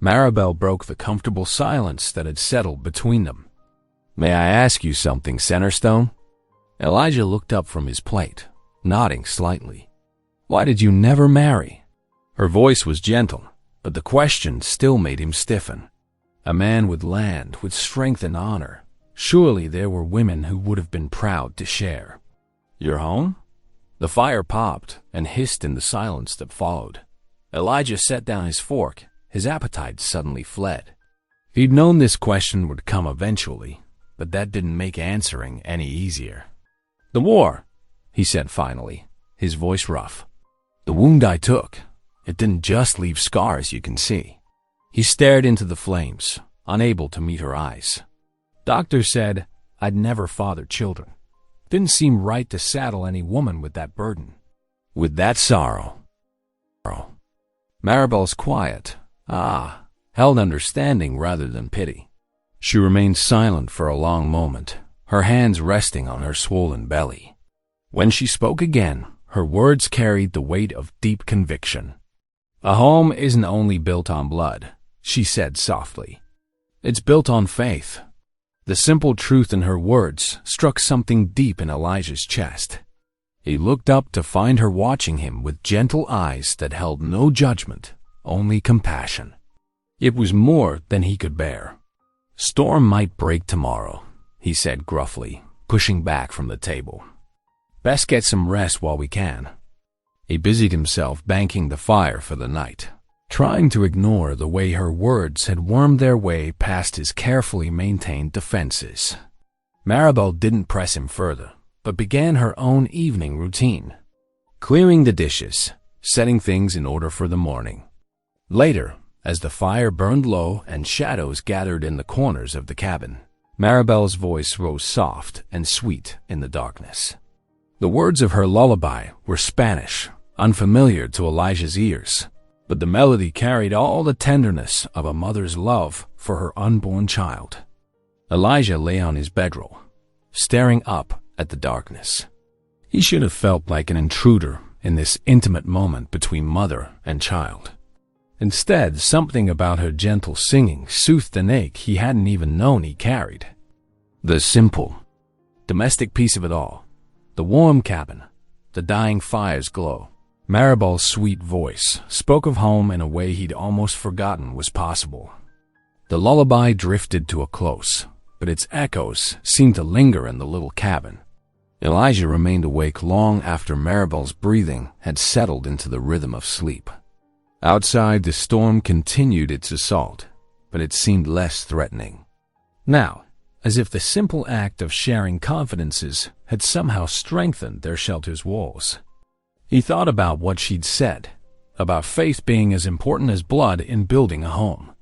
Maribel broke the comfortable silence that had settled between them. "May I ask you something, Centerstone?" Elijah looked up from his plate, nodding slightly. "Why did you never marry?" Her voice was gentle, but the question still made him stiffen. A man with land, with strength and honor. Surely there were women who would have been proud to share. "Your home?" The fire popped and hissed in the silence that followed. Elijah set down his fork. His appetite suddenly fled. He'd known this question would come eventually, but that didn't make answering any easier. "The war," he said finally, his voice rough. "The wound I took, it didn't just leave scars you can see." He stared into the flames, unable to meet her eyes. "Doctor said I'd never father children. Didn't seem right to saddle any woman with that burden. With that sorrow." Maribel's quiet, held understanding rather than pity. She remained silent for a long moment, her hands resting on her swollen belly. When she spoke again, her words carried the weight of deep conviction. "A home isn't only built on blood," she said softly. "It's built on faith." The simple truth in her words struck something deep in Elijah's chest. He looked up to find her watching him with gentle eyes that held no judgment, only compassion. It was more than he could bear. "Storm might break tomorrow," he said gruffly, pushing back from the table. "Best get some rest while we can." He busied himself banking the fire for the night, trying to ignore the way her words had wormed their way past his carefully maintained defenses. Maribel didn't press him further, but began her own evening routine, clearing the dishes, setting things in order for the morning. Later, as the fire burned low and shadows gathered in the corners of the cabin, Maribel's voice rose soft and sweet in the darkness. The words of her lullaby were Spanish, unfamiliar to Elijah's ears, but the melody carried all the tenderness of a mother's love for her unborn child. Elijah lay on his bedroll, staring up at the darkness. He should have felt like an intruder in this intimate moment between mother and child. Instead, something about her gentle singing soothed an ache he hadn't even known he carried. The simple, domestic piece of it all, the warm cabin, the dying fire's glow. Maribel's sweet voice spoke of home in a way he'd almost forgotten was possible. The lullaby drifted to a close, but its echoes seemed to linger in the little cabin. Elijah remained awake long after Maribel's breathing had settled into the rhythm of sleep. Outside, the storm continued its assault, but it seemed less threatening. Now, as if the simple act of sharing confidences had somehow strengthened their shelter's walls. He thought about what she'd said, about faith being as important as blood in building a home.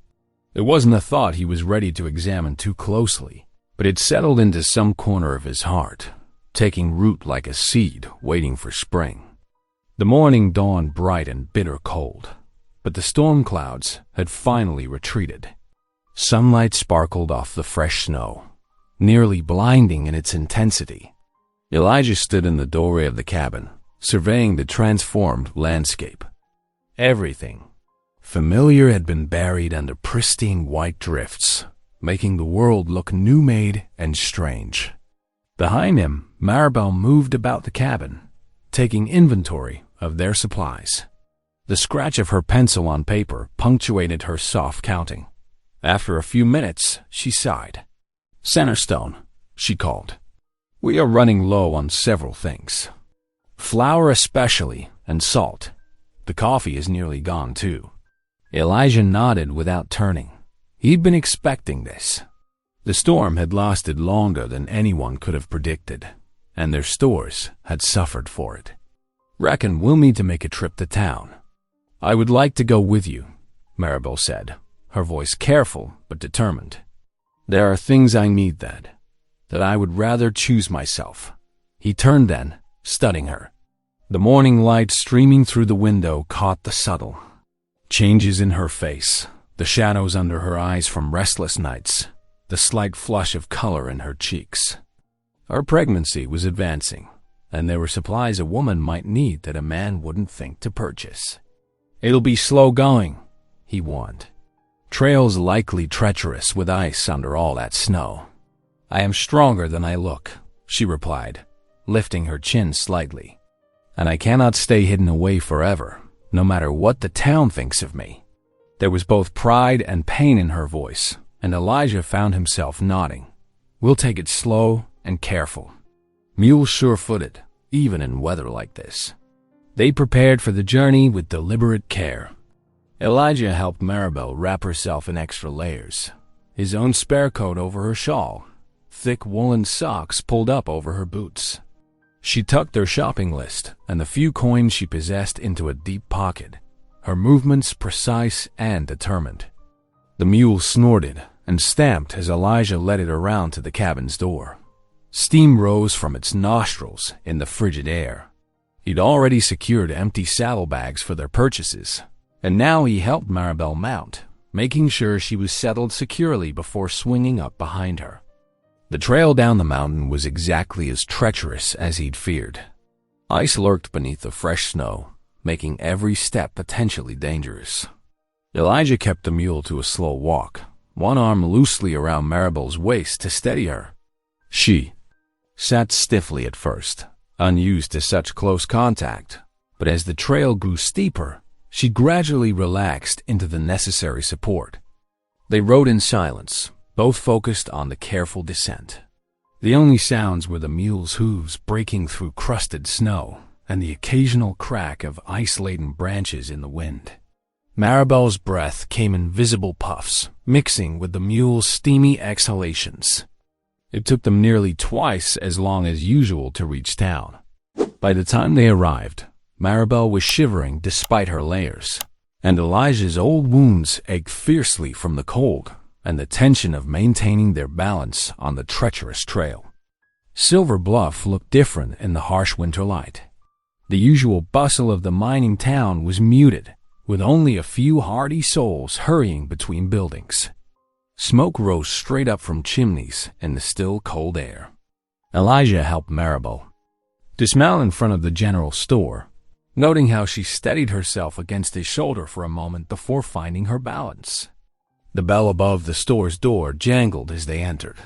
It wasn't a thought he was ready to examine too closely, but it settled into some corner of his heart, taking root like a seed waiting for spring. The morning dawned bright and bitter cold, but the storm clouds had finally retreated. Sunlight sparkled off the fresh snow, nearly blinding in its intensity. Elijah stood in the doorway of the cabin, surveying the transformed landscape. Everything familiar had been buried under pristine white drifts, making the world look new-made and strange. Behind him, Maribel moved about the cabin, taking inventory of their supplies. The scratch of her pencil on paper punctuated her soft counting. After a few minutes, she sighed. "Centerstone," she called. "We are running low on several things. Flour especially, and salt. The coffee is nearly gone, too." Elijah nodded without turning. He'd been expecting this. The storm had lasted longer than anyone could have predicted, and their stores had suffered for it. "Reckon we'll need to make a trip to town." "I would like to go with you," Maribel said, her voice careful but determined. "There are things I need that I would rather choose myself." He turned then, studying her. The morning light streaming through the window caught the subtle changes in her face, the shadows under her eyes from restless nights, the slight flush of color in her cheeks. Her pregnancy was advancing, and there were supplies a woman might need that a man wouldn't think to purchase. "It'll be slow going," he warned. "Trails likely treacherous with ice under all that snow." "I am stronger than I look," she replied, lifting her chin slightly. "And I cannot stay hidden away forever, no matter what the town thinks of me." There was both pride and pain in her voice, and Elijah found himself nodding. "We'll take it slow and careful. Mules sure-footed, even in weather like this." They prepared for the journey with deliberate care. Elijah helped Maribel wrap herself in extra layers, his own spare coat over her shawl, thick woolen socks pulled up over her boots. She tucked her shopping list and the few coins she possessed into a deep pocket, her movements precise and determined. The mule snorted and stamped as Elijah led it around to the cabin's door. Steam rose from its nostrils in the frigid air. He'd already secured empty saddlebags for their purchases, and now he helped Maribel mount, making sure she was settled securely before swinging up behind her. The trail down the mountain was exactly as treacherous as he'd feared. Ice lurked beneath the fresh snow, making every step potentially dangerous. Elijah kept the mule to a slow walk, one arm loosely around Maribel's waist to steady her. She sat stiffly at first, unused to such close contact, but as the trail grew steeper, she gradually relaxed into the necessary support. They rode in silence, both focused on the careful descent. The only sounds were the mule's hooves breaking through crusted snow and the occasional crack of ice-laden branches in the wind. Maribel's breath came in visible puffs, mixing with the mule's steamy exhalations. It took them nearly twice as long as usual to reach town. By the time they arrived, Maribel was shivering despite her layers, and Elijah's old wounds ached fiercely from the cold and the tension of maintaining their balance on the treacherous trail. Silver Bluff looked different in the harsh winter light. The usual bustle of the mining town was muted, with only a few hardy souls hurrying between buildings. Smoke rose straight up from chimneys in the still cold air. Elijah helped Maribel dismount in front of the general store, noting how she steadied herself against his shoulder for a moment before finding her balance. The bell above the store's door jangled as they entered,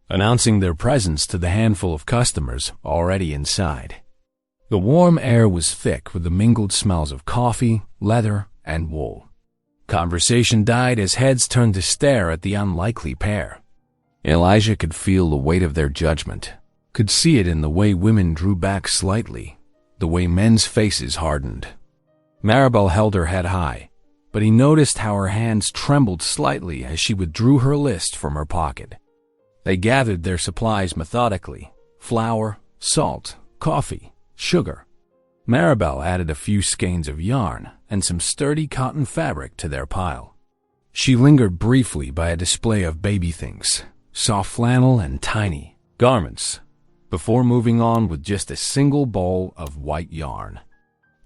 announcing their presence to the handful of customers already inside. The warm air was thick with the mingled smells of coffee, leather, and wool. Conversation died as heads turned to stare at the unlikely pair. Elijah could feel the weight of their judgment, could see it in the way women drew back slightly, the way men's faces hardened. Maribel held her head high, but he noticed how her hands trembled slightly as she withdrew her list from her pocket. They gathered their supplies methodically: flour, salt, coffee, sugar. Maribel added a few skeins of yarn and some sturdy cotton fabric to their pile. She lingered briefly by a display of baby things, soft flannel and tiny garments, before moving on with just a single ball of white yarn.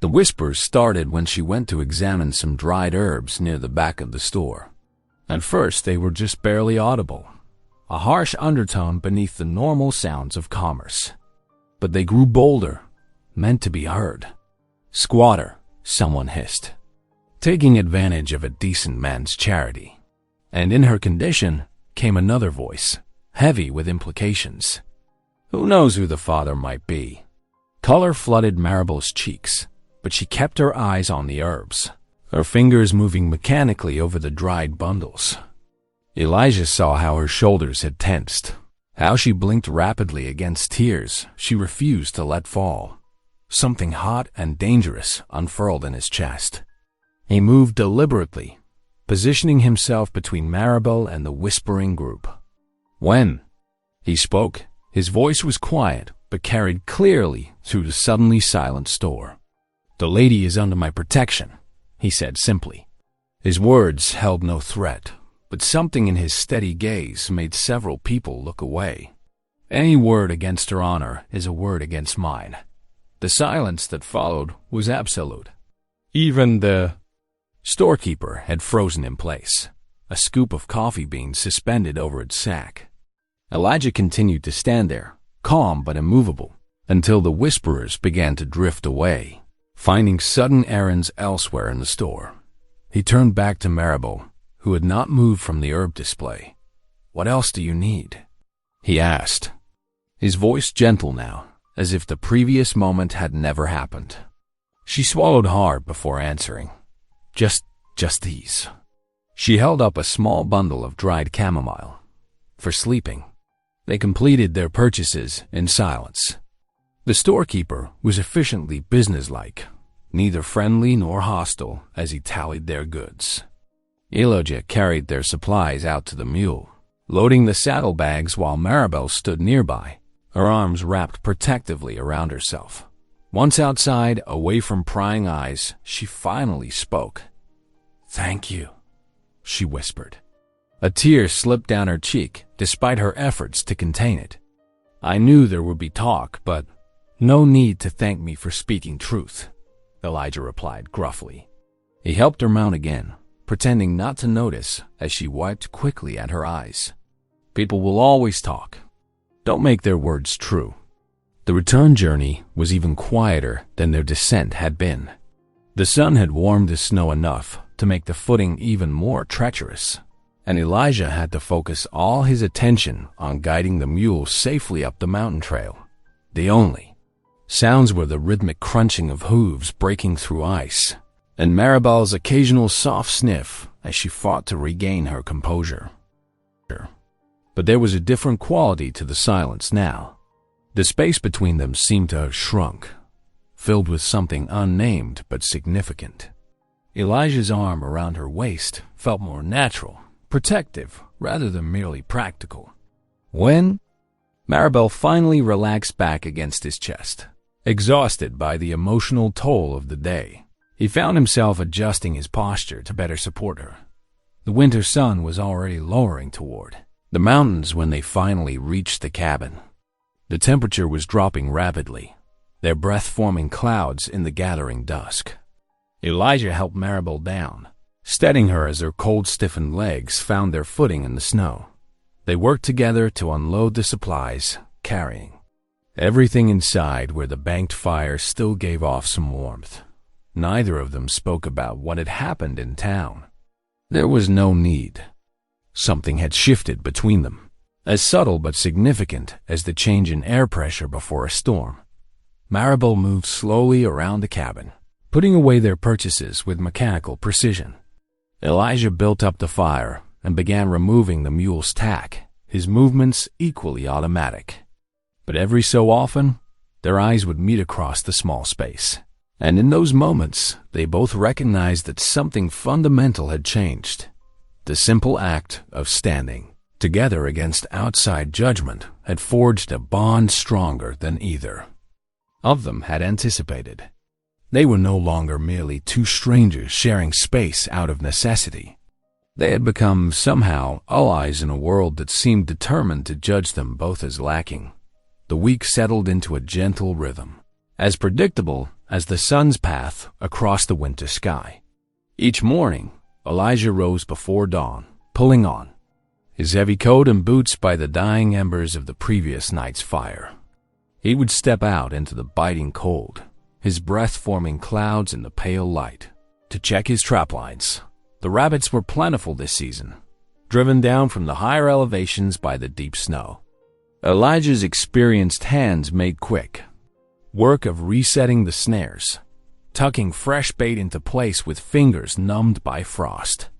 The whispers started when she went to examine some dried herbs near the back of the store. At first, they were just barely audible, a harsh undertone beneath the normal sounds of commerce. But they grew bolder, meant to be heard. "Squatter," someone hissed, taking advantage of a decent man's charity. And in her condition came another voice, heavy with implications. Who knows who the father might be? Color flooded Maribel's cheeks, but she kept her eyes on the herbs, her fingers moving mechanically over the dried bundles. Elijah saw how her shoulders had tensed, how she blinked rapidly against tears she refused to let fall. Something hot and dangerous unfurled in his chest. He moved deliberately, positioning himself between Maribel and the whispering group. When he spoke, his voice was quiet but carried clearly through the suddenly silent store. "The lady is under my protection," he said simply. His words held no threat, but something in his steady gaze made several people look away. Any word against her honor is a word against mine. The silence that followed was absolute. Even the storekeeper had frozen in place, a scoop of coffee beans suspended over its sack. Elijah continued to stand there, calm but immovable, until the whisperers began to drift away, finding sudden errands elsewhere in the store. He turned back to Maribel, who had not moved from the herb display. "What else do you need?" he asked, his voice gentle now, as if the previous moment had never happened. She swallowed hard before answering. Just these." She held up a small bundle of dried chamomile. For sleeping. They completed their purchases in silence. The storekeeper was efficiently businesslike, neither friendly nor hostile as he tallied their goods. Elijah carried their supplies out to the mule, loading the saddlebags while Maribel stood nearby, her arms wrapped protectively around herself. Once outside, away from prying eyes, she finally spoke. "Thank you," she whispered. A tear slipped down her cheek despite her efforts to contain it. "I knew there would be talk, but no need to thank me for speaking truth," Elijah replied gruffly. He helped her mount again, pretending not to notice as she wiped quickly at her eyes. "People will always talk. Don't make their words true." The return journey was even quieter than their descent had been. The sun had warmed the snow enough to make the footing even more treacherous, and Elijah had to focus all his attention on guiding the mule safely up the mountain trail. The only sounds were the rhythmic crunching of hooves breaking through ice, and Maribel's occasional soft sniff as she fought to regain her composure. But there was a different quality to the silence now. The space between them seemed to have shrunk, filled with something unnamed but significant. Elijah's arm around her waist felt more natural, protective, rather than merely practical. When Maribel finally relaxed back against his chest, exhausted by the emotional toll of the day, he found himself adjusting his posture to better support her. The winter sun was already lowering toward the mountains when they finally reached the cabin. The temperature was dropping rapidly, their breath forming clouds in the gathering dusk. Elijah helped Maribel down, steadying her as her cold-stiffened legs found their footing in the snow. They worked together to unload the supplies, carrying everything inside where the banked fire still gave off some warmth. Neither of them spoke about what had happened in town. There was no need. Something had shifted between them, as subtle but significant as the change in air pressure before a storm. Maribel moved slowly around the cabin, putting away their purchases with mechanical precision. Elijah built up the fire and began removing the mule's tack, his movements equally automatic. But every so often, their eyes would meet across the small space, and in those moments, they both recognized that something fundamental had changed. The simple act of standing together against outside judgment had forged a bond stronger than either of them had anticipated. They were no longer merely two strangers sharing space out of necessity. They had become somehow allies in a world that seemed determined to judge them both as lacking. The week settled into a gentle rhythm, as predictable as the sun's path across the winter sky. Each morning, Elijah rose before dawn, pulling on his heavy coat and boots by the dying embers of the previous night's fire. He would step out into the biting cold, his breath forming clouds in the pale light, to check his trap lines. The rabbits were plentiful this season, driven down from the higher elevations by the deep snow. Elijah's experienced hands made quick work of resetting the snares, tucking fresh bait into place with fingers numbed by frost.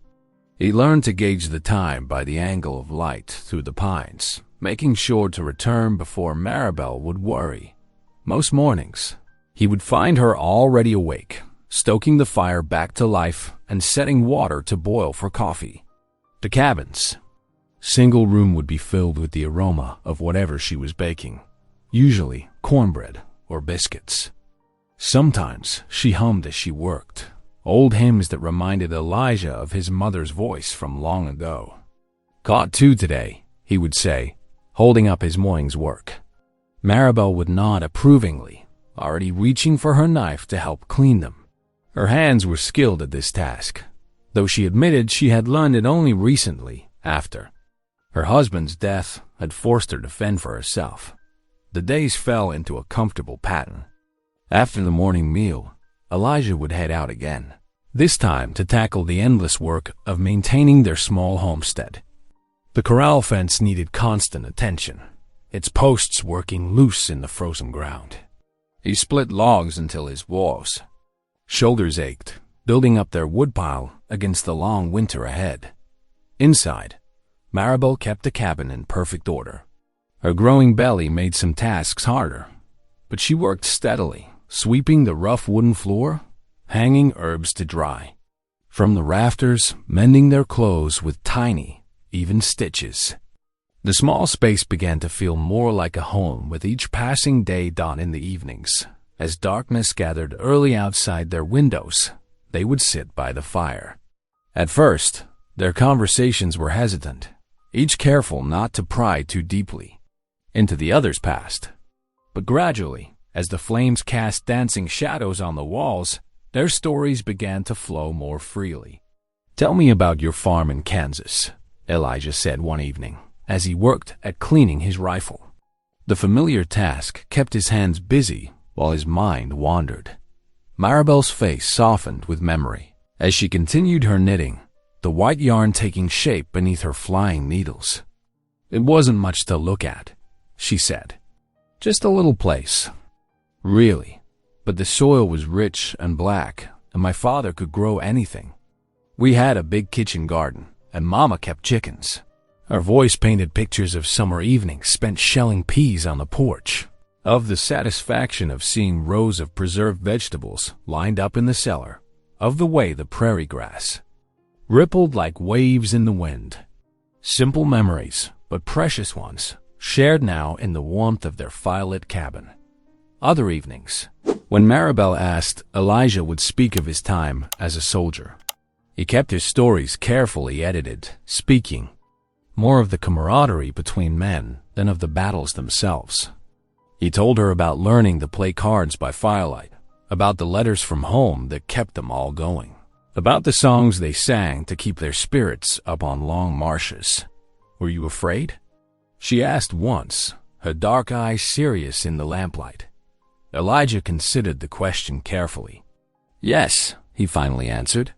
He learned to gauge the time by the angle of light through the pines, making sure to return before Maribel would worry. Most mornings, he would find her already awake, stoking the fire back to life and setting water to boil for coffee. The cabin's single room would be filled with the aroma of whatever she was baking, usually cornbread or biscuits. Sometimes she hummed as she worked, old hymns that reminded Elijah of his mother's voice from long ago. "Caught two today," he would say, holding up his morning's work. Maribel would nod approvingly, already reaching for her knife to help clean them. Her hands were skilled at this task, though she admitted she had learned it only recently after her husband's death had forced her to fend for herself. The days fell into a comfortable pattern. After the morning meal, Elijah would head out again, this time to tackle the endless work of maintaining their small homestead. The corral fence needed constant attention, its posts working loose in the frozen ground. He split logs until his shoulders ached, building up their woodpile against the long winter ahead. Inside, Maribel kept the cabin in perfect order. Her growing belly made some tasks harder, but she worked steadily, sweeping the rough wooden floor, hanging herbs to dry. From the rafters, mending their clothes with tiny, even stitches. The small space began to feel more like a home with each passing day dawn in the evenings. As darkness gathered early outside their windows, they would sit by the fire. At first, their conversations were hesitant, each careful not to pry too deeply into the other's past. But gradually, as the flames cast dancing shadows on the walls, their stories began to flow more freely. "Tell me about your farm in Kansas," Elijah said one evening, as he worked at cleaning his rifle. The familiar task kept his hands busy while his mind wandered. Maribel's face softened with memory as she continued her knitting, the white yarn taking shape beneath her flying needles. "It wasn't much to look at," she said. "Just a little place. Really. But the soil was rich and black, and my father could grow anything. We had a big kitchen garden, and Mama kept chickens." Her voice painted pictures of summer evenings spent shelling peas on the porch, of the satisfaction of seeing rows of preserved vegetables lined up in the cellar, of the way the prairie grass rippled like waves in the wind. Simple memories, but precious ones, shared now in the warmth of their firelit cabin. Other evenings, when Maribel asked, Elijah would speak of his time as a soldier. He kept his stories carefully edited, speaking more of the camaraderie between men than of the battles themselves. He told her about learning to play cards by firelight, about the letters from home that kept them all going, about the songs they sang to keep their spirits up on long marshes. "Were you afraid?" she asked once, her dark eyes serious in the lamplight. Elijah considered the question carefully. "Yes," he finally answered.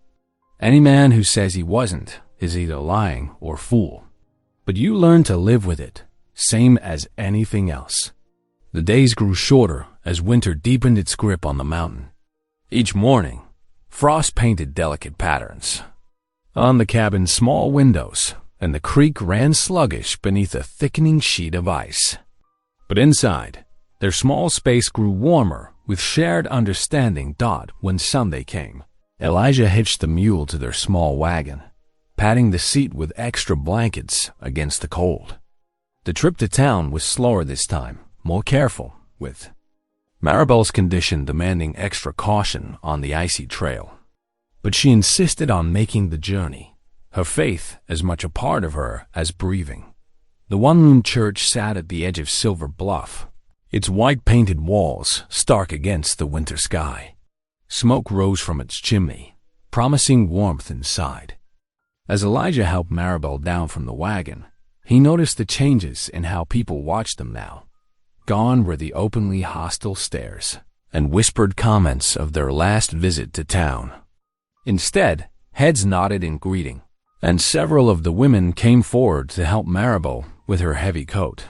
"Any man who says he wasn't is either lying or fool. But you learn to live with it, same as anything else." The days grew shorter as winter deepened its grip on the mountain. Each morning, frost painted delicate patterns on the cabin's small windows, and the creek ran sluggish beneath a thickening sheet of ice. But inside, their small space grew warmer with shared understanding when Sunday came. Elijah hitched the mule to their small wagon, patting the seat with extra blankets against the cold. The trip to town was slower this time, more careful, with Maribel's condition demanding extra caution on the icy trail. But she insisted on making the journey, her faith as much a part of her as breathing. The one-room church sat at the edge of Silver Bluff, its white-painted walls stark against the winter sky. Smoke rose from its chimney, promising warmth inside. As Elijah helped Maribel down from the wagon, he noticed the changes in how people watched them now. Gone were the openly hostile stares and whispered comments of their last visit to town. Instead, heads nodded in greeting, and several of the women came forward to help Maribel with her heavy coat.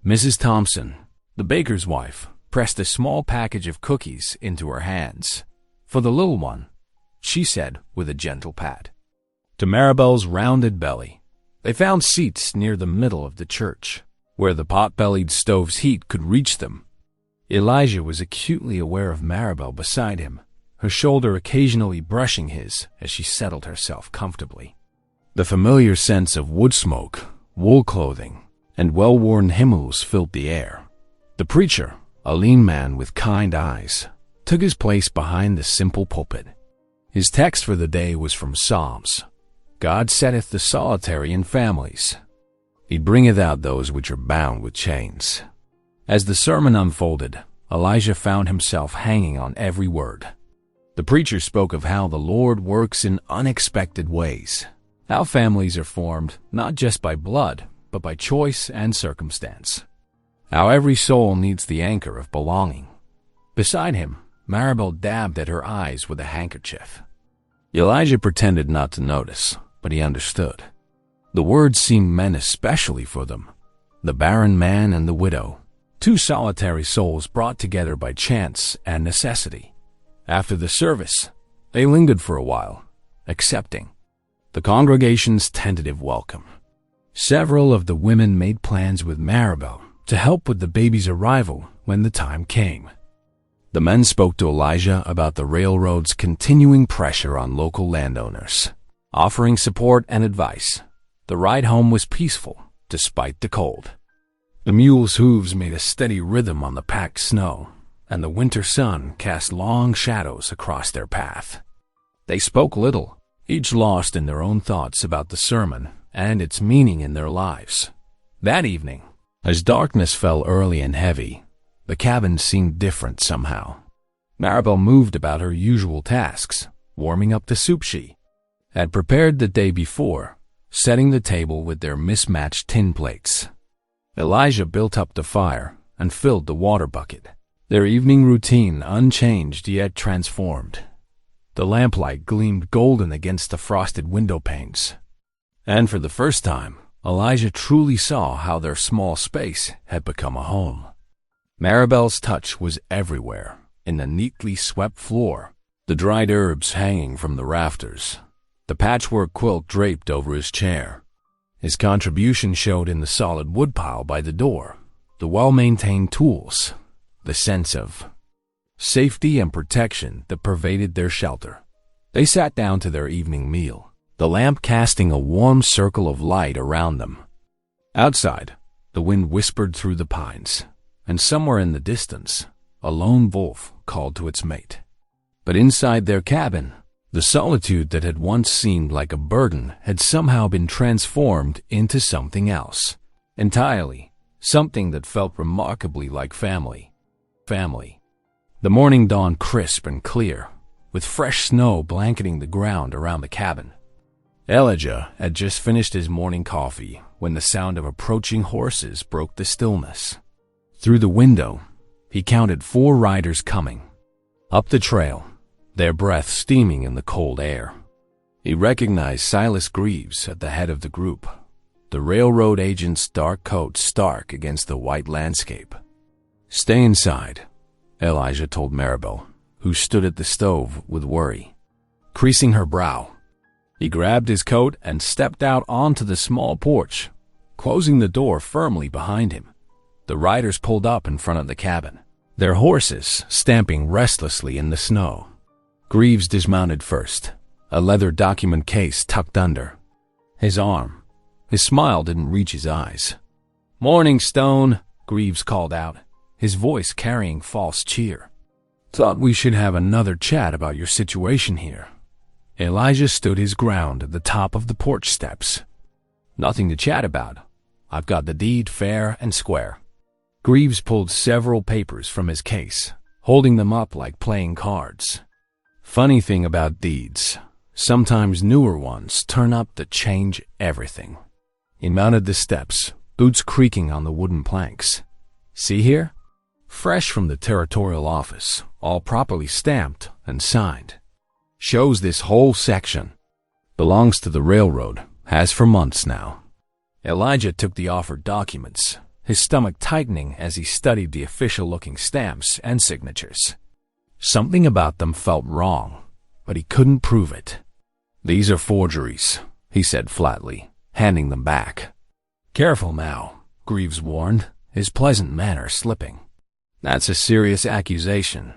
Mrs. Thompson, the baker's wife, pressed a small package of cookies into her hands. "For the little one," she said with a gentle pat. To Maribel's rounded belly, they found seats near the middle of the church, where the pot-bellied stove's heat could reach them. Elijah was acutely aware of Maribel beside him, her shoulder occasionally brushing his as she settled herself comfortably. The familiar sense of wood smoke, wool clothing, and well-worn hymnals filled the air. The preacher, a lean man with kind eyes, took his place behind the simple pulpit. His text for the day was from Psalms. "God setteth the solitary in families. He bringeth out those which are bound with chains." As the sermon unfolded, Elijah found himself hanging on every word. The preacher spoke of how the Lord works in unexpected ways, how families are formed not just by blood, but by choice and circumstance, how every soul needs the anchor of belonging. Beside him, Maribel dabbed at her eyes with a handkerchief. Elijah pretended not to notice, but he understood. The words seemed meant especially for them, the barren man and the widow, two solitary souls brought together by chance and necessity. After the service, they lingered for a while, accepting the congregation's tentative welcome. Several of the women made plans with Maribel to help with the baby's arrival when the time came. The men spoke to Elijah about the railroad's continuing pressure on local landowners, offering support and advice. The ride home was peaceful, despite the cold. The mules' hooves made a steady rhythm on the packed snow, and the winter sun cast long shadows across their path. They spoke little, each lost in their own thoughts about the sermon and its meaning in their lives. That evening, as darkness fell early and heavy, the cabin seemed different somehow. Maribel moved about her usual tasks, warming up the soup she had prepared the day before, setting the table with their mismatched tin plates. Elijah built up the fire and filled the water bucket, their evening routine unchanged yet transformed. The lamplight gleamed golden against the frosted window panes, and for the first time, Elijah truly saw how their small space had become a home. Maribel's touch was everywhere, in the neatly swept floor, the dried herbs hanging from the rafters, the patchwork quilt draped over his chair. His contribution showed in the solid woodpile by the door, the well-maintained tools, the sense of safety and protection that pervaded their shelter. They sat down to their evening meal, the lamp casting a warm circle of light around them. Outside, the wind whispered through the pines, and somewhere in the distance, a lone wolf called to its mate. But inside their cabin, the solitude that had once seemed like a burden had somehow been transformed into something else. Entirely, something that felt remarkably like family. Family. The morning dawned crisp and clear, with fresh snow blanketing the ground around the cabin. Elijah had just finished his morning coffee when the sound of approaching horses broke the stillness. Through the window, he counted 4 riders coming. Up the trail, their breath steaming in the cold air. He recognized Silas Greaves at the head of the group, the railroad agent's dark coat stark against the white landscape. "Stay inside," Elijah told Maribel, who stood at the stove with worry, creasing her brow. He grabbed his coat and stepped out onto the small porch, closing the door firmly behind him. The riders pulled up in front of the cabin, their horses stamping restlessly in the snow. Greaves dismounted first, a leather document case tucked under. His smile didn't reach his eyes. "Morning, Stone," Greaves called out, his voice carrying false cheer. "Thought we should have another chat about your situation here." Elijah stood his ground at the top of the porch steps. "Nothing to chat about. I've got the deed fair and square." Greaves pulled several papers from his case, holding them up like playing cards. "Funny thing about deeds, sometimes newer ones turn up to change everything." He mounted the steps, boots creaking on the wooden planks. "See here? Fresh from the territorial office, all properly stamped and signed. Shows this whole section. Belongs to the railroad, has for months now." Elijah took the offered documents, his stomach tightening as he studied the official-looking stamps and signatures. Something about them felt wrong, but he couldn't prove it. "These are forgeries," he said flatly, handing them back. "Careful now," Greaves warned, his pleasant manner slipping. "That's a serious accusation.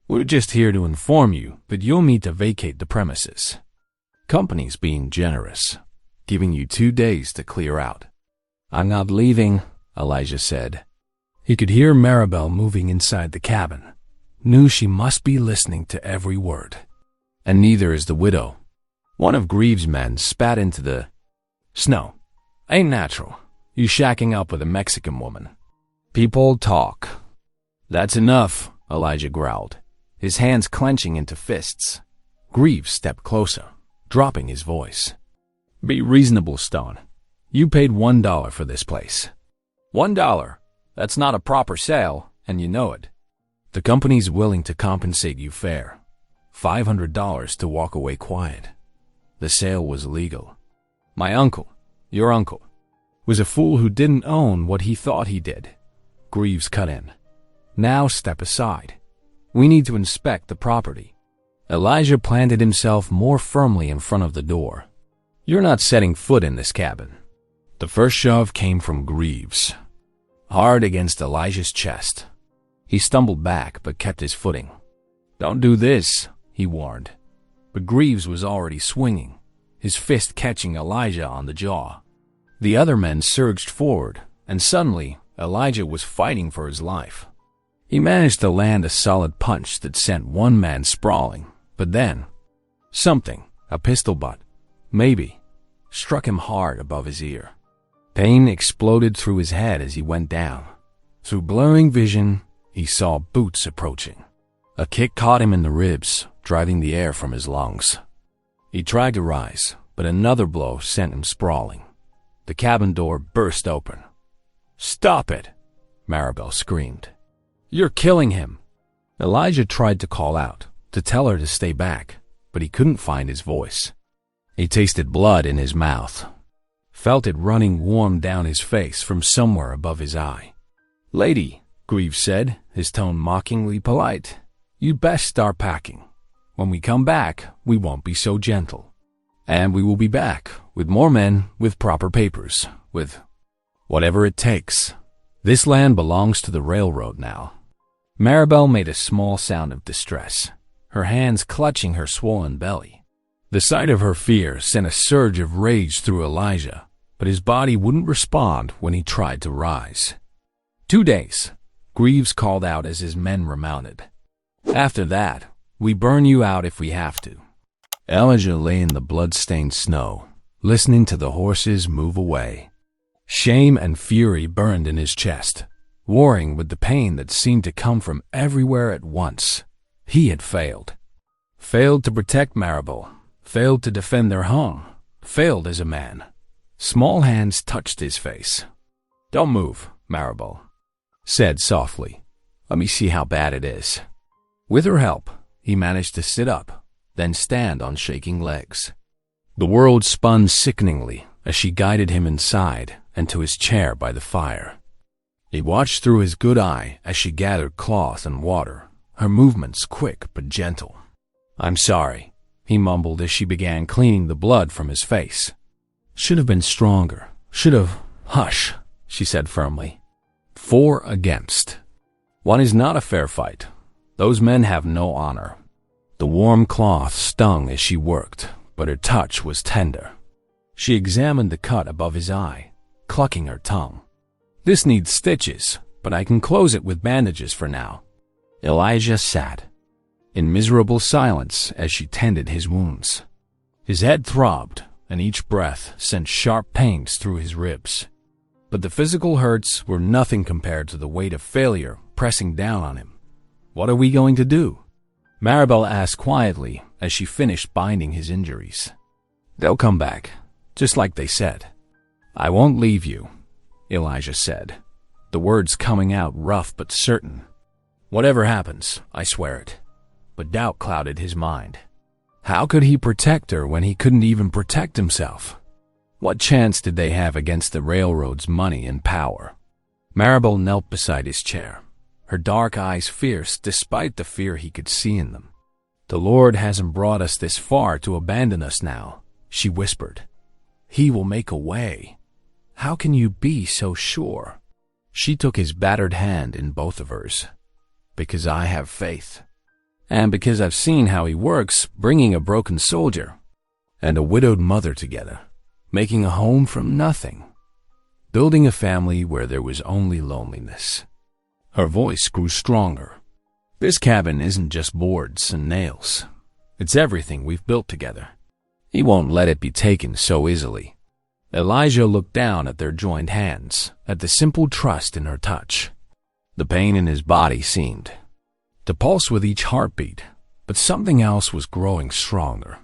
We're just here to inform you that you'll need to vacate the premises. Company's being generous, giving you 2 days to clear out." "I'm not leaving," Elijah said. He could hear Maribel moving inside the cabin, knew she must be listening to every word. "And neither is the widow." One of Greaves' men spat into the snow. "Ain't natural, you shacking up with a Mexican woman. People talk." "That's enough," Elijah growled, his hands clenching into fists. Greaves stepped closer, dropping his voice. "Be reasonable, Stone. You paid $1 for this place." $1? That's not a proper sale, and you know it. "The company's willing to compensate you fair. $500 to walk away quiet. The sale was legal. My uncle, your uncle, was a fool who didn't own what he thought he did." Greaves cut in. "Now step aside. We need to inspect the property." Elijah planted himself more firmly in front of the door. "You're not setting foot in this cabin." The first shove came from Greaves, hard against Elijah's chest. He stumbled back but kept his footing. "Don't do this," he warned. But Greaves was already swinging, his fist catching Elijah on the jaw. The other men surged forward, and suddenly Elijah was fighting for his life. He managed to land a solid punch that sent one man sprawling, but then something, a pistol butt, maybe, struck him hard above his ear. Pain exploded through his head as he went down. Through blurring vision, he saw boots approaching. A kick caught him in the ribs, driving the air from his lungs. He tried to rise, but another blow sent him sprawling. The cabin door burst open. "Stop it!" Maribel screamed. "You're killing him!" Elijah tried to call out, to tell her to stay back, but he couldn't find his voice. He tasted blood in his mouth, felt it running warm down his face from somewhere above his eye. "Lady," Greaves said, his tone mockingly polite, "you'd best start packing. When we come back, we won't be so gentle. And we will be back, with more men, with proper papers, with whatever it takes. This land belongs to the railroad now." Maribel made a small sound of distress, her hands clutching her swollen belly. The sight of her fear sent a surge of rage through Elijah, but his body wouldn't respond when he tried to rise. 2 days, Greaves called out as his men remounted. "After that, we burn you out if we have to." Elijah lay in the blood-stained snow, listening to the horses move away. Shame and fury burned in his chest, warring with the pain that seemed to come from everywhere at once. He had failed. Failed to protect Maribel, failed to defend their home, failed as a man. Small hands touched his face. "Don't move," Maribel said softly. "Let me see how bad it is." With her help, he managed to sit up, then stand on shaking legs. The world spun sickeningly as she guided him inside and to his chair by the fire. He watched through his good eye as she gathered cloth and water, her movements quick but gentle. "I'm sorry," he mumbled as she began cleaning the blood from his face. "Should have been stronger. Should have—" "Hush," she said firmly. 4 against. 1 is not a fair fight. Those men have no honor. The warm cloth stung as she worked, but her touch was tender. She examined the cut above his eye, clucking her tongue. This needs stitches, but I can close it with bandages for now. Elijah sat in miserable silence as she tended his wounds. His head throbbed, and each breath sent sharp pains through his ribs. But the physical hurts were nothing compared to the weight of failure pressing down on him. "What are we going to do?" Maribel asked quietly as she finished binding his injuries. "They'll come back, just like they said." "I won't leave you," Elijah said, the words coming out rough but certain. "Whatever happens, I swear it." But doubt clouded his mind. How could he protect her when he couldn't even protect himself? What chance did they have against the railroad's money and power? Maribel knelt beside his chair, her dark eyes fierce despite the fear he could see in them. "The Lord hasn't brought us this far to abandon us now," she whispered. "He will make a way. How can you be so sure?" She took his battered hand in both of hers. "Because I have faith. And because I've seen how he works, bringing a broken soldier and a widowed mother together, making a home from nothing, building a family where there was only loneliness." Her voice grew stronger. "This cabin isn't just boards and nails. It's everything we've built together. He won't let it be taken so easily." Elijah looked down at their joined hands, at the simple trust in her touch. The pain in his body seemed to pulse with each heartbeat, but something else was growing stronger,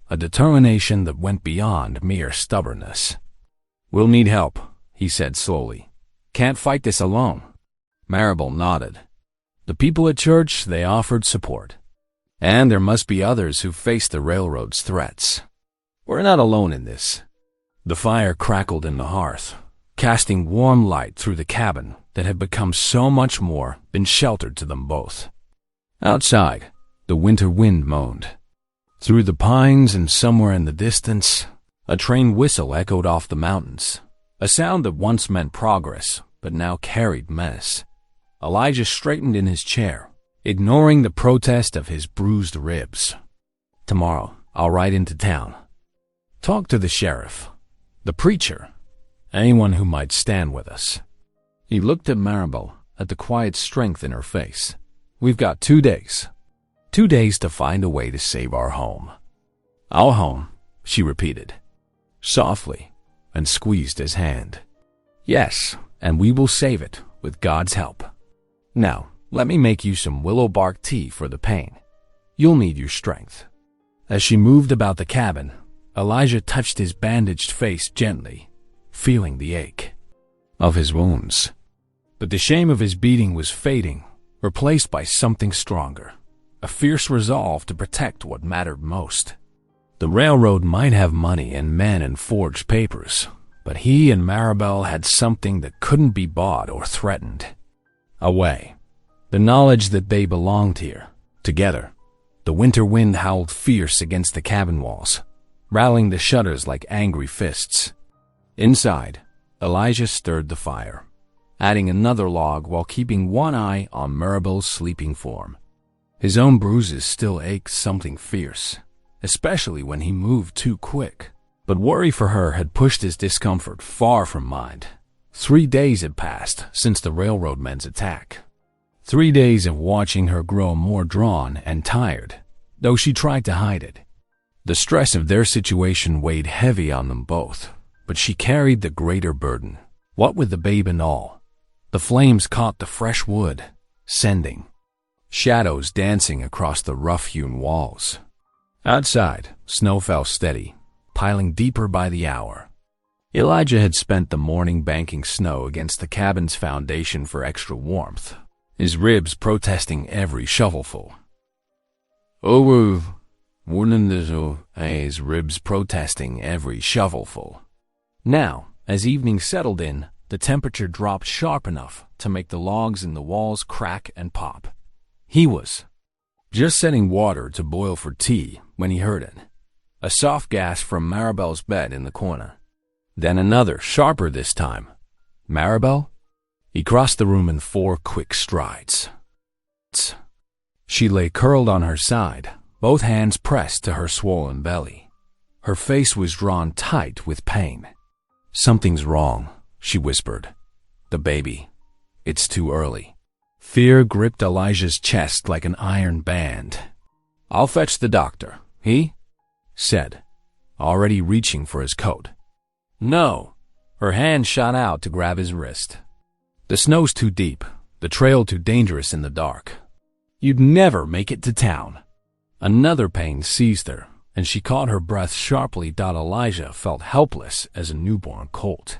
a determination that went beyond mere stubbornness. "We'll need help," he said slowly. "Can't fight this alone." Maribel nodded. The people at church, they offered support. And there must be others who faced the railroad's threats. "We're not alone in this." The fire crackled in the hearth, casting warm light through the cabin that had become so much more than shelter to them both. Outside, the winter wind moaned. Through the pines and somewhere in the distance, a train whistle echoed off the mountains, a sound that once meant progress but now carried menace. Elijah straightened in his chair, ignoring the protest of his bruised ribs. "Tomorrow, I'll ride into town. Talk to the sheriff, the preacher, anyone who might stand with us." He looked at Maribel, at the quiet strength in her face. "We've got 2 days. 2 days to find a way to save our home." "Our home," she repeated, softly, and squeezed his hand. "Yes, and we will save it with God's help. Now, let me make you some willow bark tea for the pain. You'll need your strength." As she moved about the cabin, Elijah touched his bandaged face gently, feeling the ache of his wounds. But the shame of his beating was fading, replaced by something stronger, a fierce resolve to protect what mattered most. The railroad might have money and men and forged papers, but he and Maribel had something that couldn't be bought or threatened. A way. The knowledge that they belonged here, together. The winter wind howled fierce against the cabin walls, rattling the shutters like angry fists. Inside, Elijah stirred the fire, adding another log while keeping one eye on Maribel's sleeping form. His own bruises still ached something fierce, especially when he moved too quick. But worry for her had pushed his discomfort far from mind. 3 days had passed since the railroad men's attack. 3 days of watching her grow more drawn and tired, though she tried to hide it. The stress of their situation weighed heavy on them both, but she carried the greater burden. What with the babe and all, the flames caught the fresh wood, sending shadows dancing across the rough-hewn walls. Outside, snow fell steady, piling deeper by the hour. Elijah had spent the morning banking snow against the cabin's foundation for extra warmth, his ribs protesting every shovelful. His ribs protesting every shovelful. Now, as evening settled in, the temperature dropped sharp enough to make the logs in the walls crack and pop. He was just setting water to boil for tea when he heard it. A soft gasp from Maribel's bed in the corner. Then another, sharper this time. "Maribel?" He crossed the room in 4 quick strides. She lay curled on her side, both hands pressed to her swollen belly. Her face was drawn tight with pain. "Something's wrong," she whispered. The baby. It's too early. Fear gripped Elijah's chest like an iron band. I'll fetch the doctor, he said, already reaching for his coat. No. Her hand shot out to grab his wrist. The snow's too deep, the trail too dangerous in the dark. You'd never make it to town. Another pain seized her, and she caught her breath sharply. Elijah felt helpless as a newborn colt.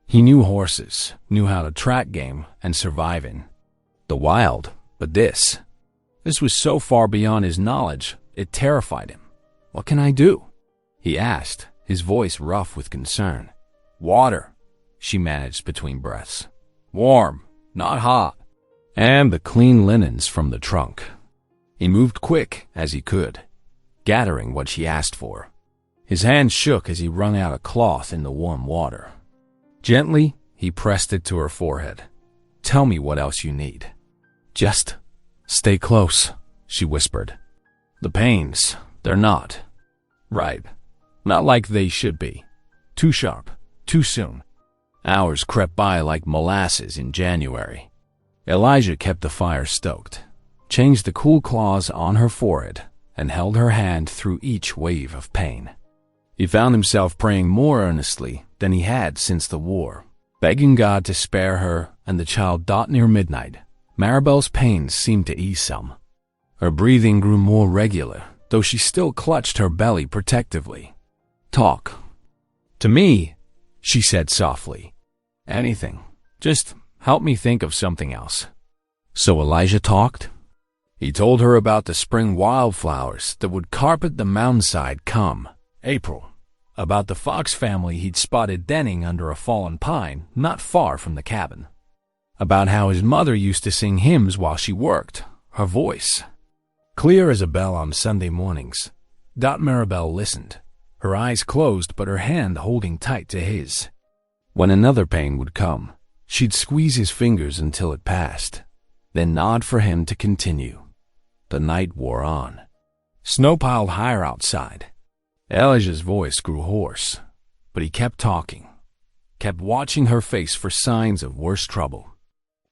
He knew horses, knew how to track game and survive in the wild, but this was so far beyond his knowledge, it terrified him. What can I do? He asked, his voice rough with concern. Water, she managed between breaths. Warm, not hot. And the clean linens from the trunk. He moved quick as he could, gathering what she asked for. His hand shook as he wrung out a cloth in the warm water. Gently, he pressed it to her forehead. Tell me what else you need. Just stay close, she whispered. The pains, they're not right. Not like they should be. Too sharp, too soon. Hours crept by like molasses in January. Elijah kept the fire stoked, changed the cool claws on her forehead, and held her hand through each wave of pain. He found himself praying more earnestly than he had since the war, begging God to spare her and the child. Near midnight, Maribel's pains seemed to ease some. Her breathing grew more regular, though she still clutched her belly protectively. Talk to me, she said softly. Anything. Just help me think of something else. So Elijah talked. He told her about the spring wildflowers that would carpet the mountainside come April, about the fox family he'd spotted denning under a fallen pine not far from the cabin, about how his mother used to sing hymns while she worked, her voice clear as a bell on Sunday mornings. Maribel listened, her eyes closed but her hand holding tight to his. When another pain would come, she'd squeeze his fingers until it passed, then nod for him to continue. The night wore on. Snow piled higher outside. Elijah's voice grew hoarse, but he kept talking, kept watching her face for signs of worse trouble.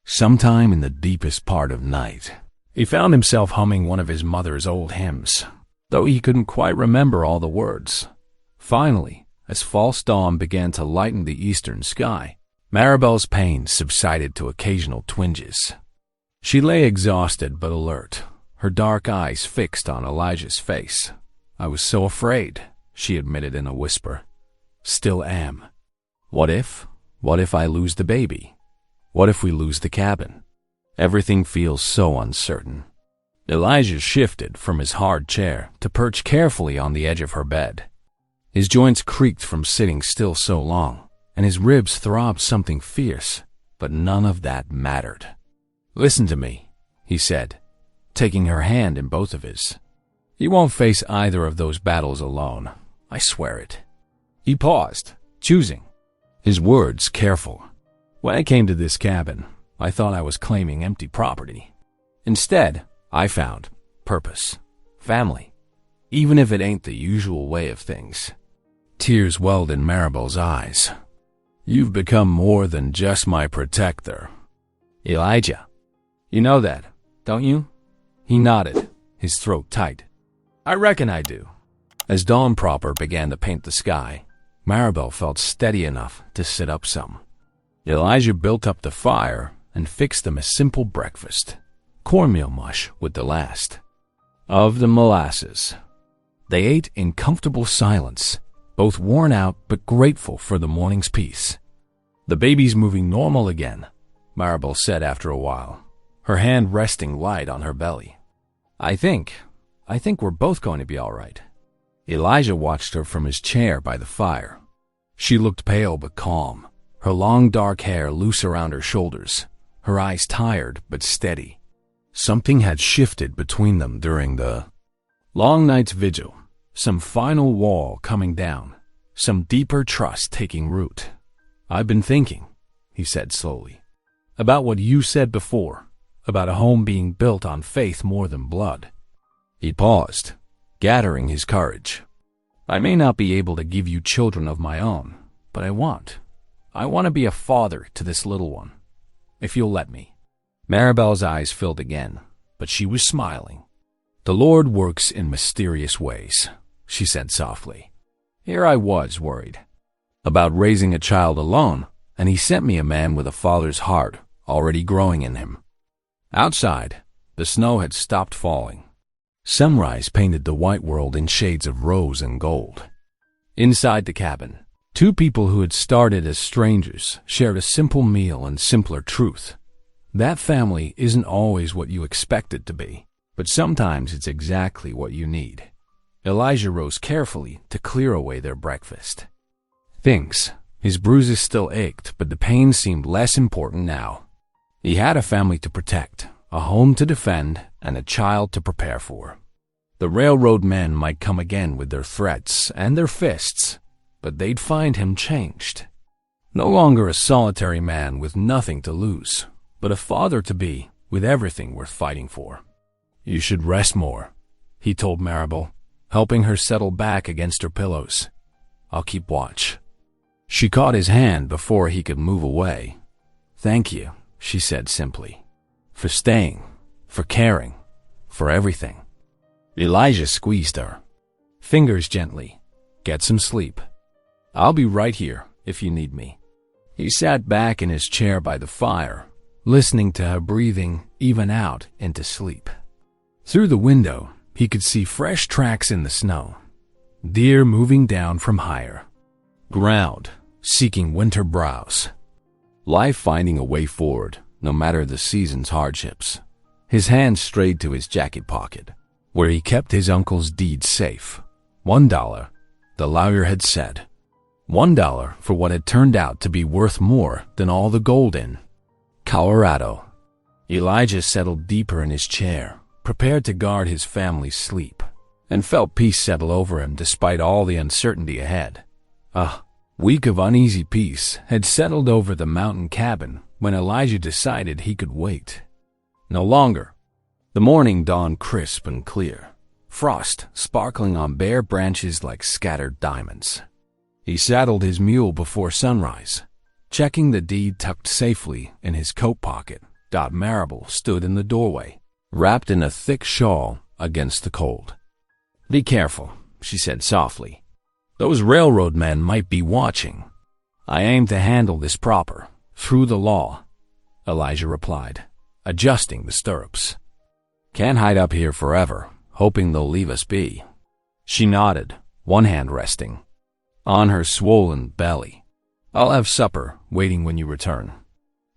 Sometime in the deepest part of night, he found himself humming one of his mother's old hymns, though he couldn't quite remember all the words. Finally, as false dawn began to lighten the eastern sky, Maribel's pain subsided to occasional twinges. She lay exhausted but alert, her dark eyes fixed on Elijah's face. I was so afraid, she admitted in a whisper. Still am. What if I lose the baby? What if we lose the cabin? Everything feels so uncertain. Elijah shifted from his hard chair to perch carefully on the edge of her bed. His joints creaked from sitting still so long, and his ribs throbbed something fierce, but none of that mattered. Listen to me, he said, taking her hand in both of his. You won't face either of those battles alone, I swear it. He paused, choosing his words careful. When I came to this cabin, I thought I was claiming empty property. Instead, I found purpose, family, even if it ain't the usual way of things. Tears welled in Maribel's eyes. You've become more than just my protector. Elijah, you know that, don't you? He nodded, his throat tight. I reckon I do. As dawn proper began to paint the sky, Maribel felt steady enough to sit up some. Elijah built up the fire and fixed them a simple breakfast, cornmeal mush with the last of the molasses. They ate in comfortable silence, both worn out but grateful for the morning's peace. The baby's moving normal again, Maribel said after a while, her hand resting light on her belly. I think we're both going to be all right. Elijah watched her from his chair by the fire. She looked pale but calm, her long dark hair loose around her shoulders, her eyes tired but steady. Something had shifted between them during the long night's vigil, some final wall coming down, some deeper trust taking root. I've been thinking, he said slowly, about what you said before, about a home being built on faith more than blood. He paused, gathering his courage. I may not be able to give you children of my own, but I want I want to be a father to this little one, if you'll let me." Maribel's eyes filled again, but she was smiling. "The Lord works in mysterious ways," she said softly. "Here I was worried about raising a child alone, and he sent me a man with a father's heart already growing in him." Outside, the snow had stopped falling. Sunrise painted the white world in shades of rose and gold. Inside the cabin, two people who had started as strangers shared a simple meal and simpler truth. That family isn't always what you expect it to be, but sometimes it's exactly what you need. Elijah rose carefully to clear away their breakfast. His bruises still ached, but the pain seemed less important now. He had a family to protect, a home to defend, and a child to prepare for. The railroad men might come again with their threats and their fists, but they'd find him changed. No longer a solitary man with nothing to lose, but a father-to-be with everything worth fighting for. "You should rest more," he told Maribel, helping her settle back against her pillows. "I'll keep watch." She caught his hand before he could move away. "Thank you," she said simply, "for staying, for caring, for everything." Elijah squeezed her fingers gently. "Get some sleep. I'll be right here if you need me." He sat back in his chair by the fire, listening to her breathing even out into sleep. Through the window, he could see fresh tracks in the snow. Deer moving down from higher ground, seeking winter browse. Life finding a way forward, no matter the season's hardships. His hand strayed to his jacket pocket, where he kept his uncle's deed safe. $1, the lawyer had said. $1 for what had turned out to be worth more than all the gold in Colorado. Elijah settled deeper in his chair, prepared to guard his family's sleep, and felt peace settle over him despite all the uncertainty ahead. A week of uneasy peace had settled over the mountain cabin when Elijah decided he could wait. No longer. The morning dawned crisp and clear, frost sparkling on bare branches like scattered diamonds. He saddled his mule before sunrise, checking the deed tucked safely in his coat pocket. Maribel stood in the doorway, wrapped in a thick shawl against the cold. "Be careful," she said softly. "Those railroad men might be watching." "I aim to handle this proper, through the law," Elijah replied, adjusting the stirrups. "Can't hide up here forever, hoping they'll leave us be." She nodded, one hand resting on her swollen belly. "I'll have supper, waiting when you return."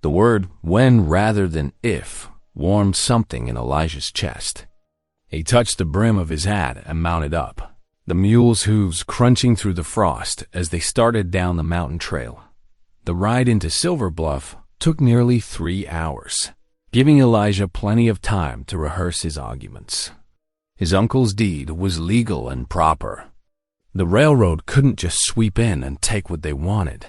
The word when rather than if warmed something in Elijah's chest. He touched the brim of his hat and mounted up, the mule's hooves crunching through the frost as they started down the mountain trail. The ride into Silver Bluff took nearly 3 hours, giving Elijah plenty of time to rehearse his arguments. His uncle's deed was legal and proper. The railroad couldn't just sweep in and take what they wanted.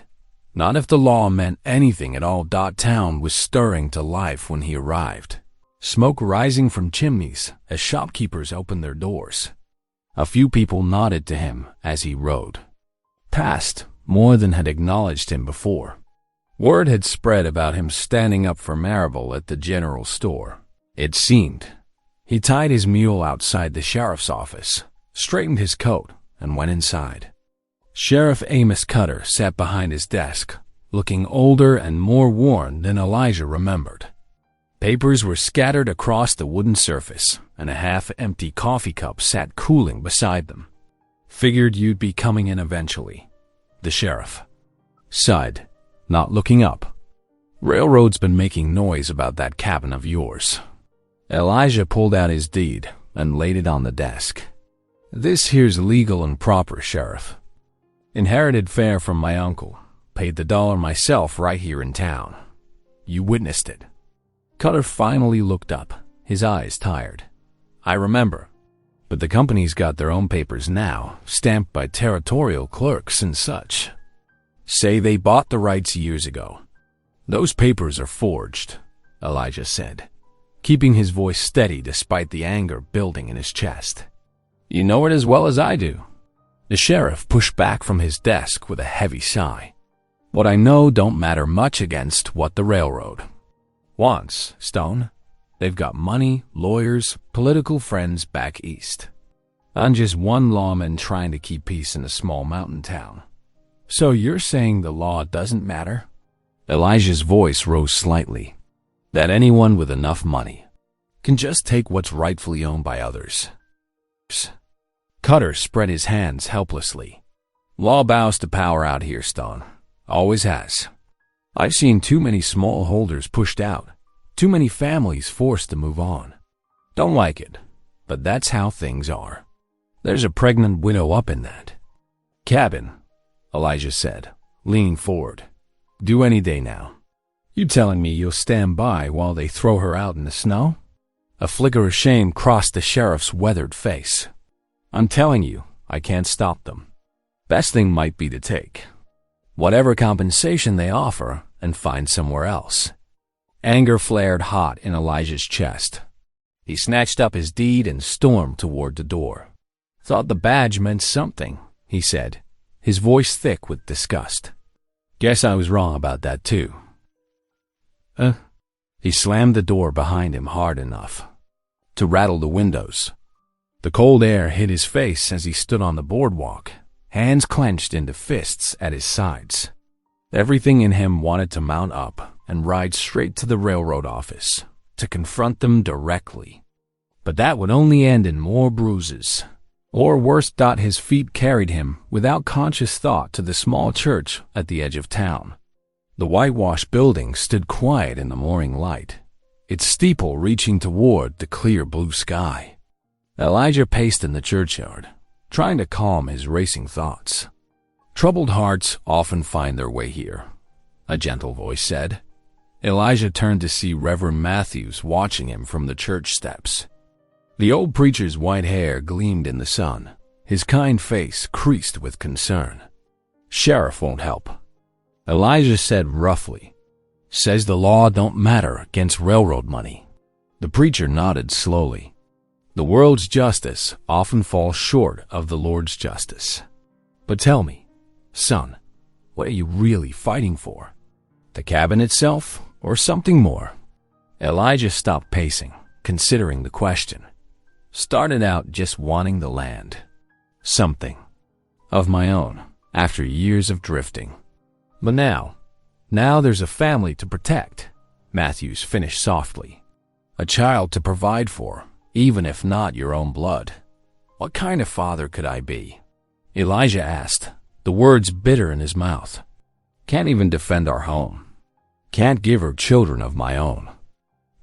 Not if the law meant anything at all. Town was stirring to life when he arrived, smoke rising from chimneys as shopkeepers opened their doors. A few people nodded to him as he rode past, more than had acknowledged him before. Word had spread about him standing up for Maribel at the general store. It seemed. He tied his mule outside the sheriff's office, straightened his coat, and went inside. Sheriff Amos Cutter sat behind his desk, looking older and more worn than Elijah remembered. Papers were scattered across the wooden surface, and a half-empty coffee cup sat cooling beside them. "Figured you'd be coming in eventually," the sheriff sighed, not looking up. "Railroad's been making noise about that cabin of yours." Elijah pulled out his deed and laid it on the desk. "This here's legal and proper, Sheriff. Inherited fare from my uncle. Paid the dollar myself right here in town. You witnessed it." Cutter finally looked up, his eyes tired. "I remember. But the company's got their own papers now, stamped by territorial clerks and such. Say they bought the rights years ago." "Those papers are forged," Elijah said, keeping his voice steady despite the anger building in his chest. "You know it as well as I do." The sheriff pushed back from his desk with a heavy sigh. What I know don't matter much against what the railroad wants, Stone. They've got money, lawyers, political friends back east. I'm just one lawman trying to keep peace in a small mountain town. So you're saying the law doesn't matter? Elijah's voice rose slightly. That anyone with enough money can just take what's rightfully owned by others. Cutter spread his hands helplessly. Law bows to power out here, Stone. Always has. I've seen too many smallholders pushed out, too many families forced to move on. Don't like it, but that's how things are. There's a pregnant widow up in that cabin, Elijah said, leaning forward. Due any day now. You telling me you'll stand by while they throw her out in the snow? A flicker of shame crossed the sheriff's weathered face. I'm telling you, I can't stop them. Best thing might be to take whatever compensation they offer and find somewhere else. Anger flared hot in Elijah's chest. He snatched up his deed and stormed toward the door. Thought the badge meant something, he said, his voice thick with disgust. Guess I was wrong about that too. He slammed the door behind him hard enough to rattle the windows. The cold air hit his face as he stood on the boardwalk, hands clenched into fists at his sides. Everything in him wanted to mount up and ride straight to the railroad office, to confront them directly. But that would only end in more bruises. Or worse. His feet carried him without conscious thought to the small church at the edge of town. The whitewashed building stood quiet in the morning light, its steeple reaching toward the clear blue sky. Elijah paced in the churchyard, trying to calm his racing thoughts. Troubled hearts often find their way here, a gentle voice said. Elijah turned to see Reverend Matthews watching him from the church steps. The old preacher's white hair gleamed in the sun, his kind face creased with concern. Sheriff won't help, Elijah said roughly. Says the law don't matter against railroad money. The preacher nodded slowly. The world's justice often falls short of the Lord's justice. But tell me, son, what are you really fighting for? The cabin itself or something more? Elijah stopped pacing, considering the question. Started out just wanting the land. Something of my own after years of drifting. But now there's a family to protect, Matthews finished softly. A child to provide for, even if not your own blood. What kind of father could I be? Elijah asked, the words bitter in his mouth. Can't even defend our home. Can't give her children of my own.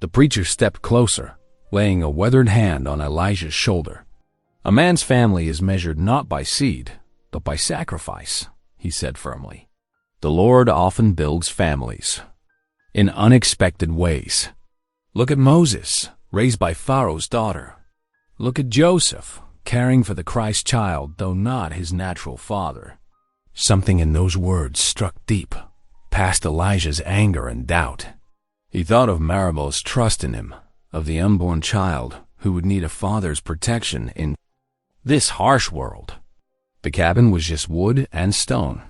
The preacher stepped closer, laying a weathered hand on Elijah's shoulder. A man's family is measured not by seed, but by sacrifice, he said firmly. The Lord often builds families in unexpected ways. Look at Moses, raised by Pharaoh's daughter. Look at Joseph, caring for the Christ child, though not his natural father. Something in those words struck deep, past Elijah's anger and doubt. He thought of Maribel's trust in him, of the unborn child who would need a father's protection in this harsh world. The cabin was just wood and stone.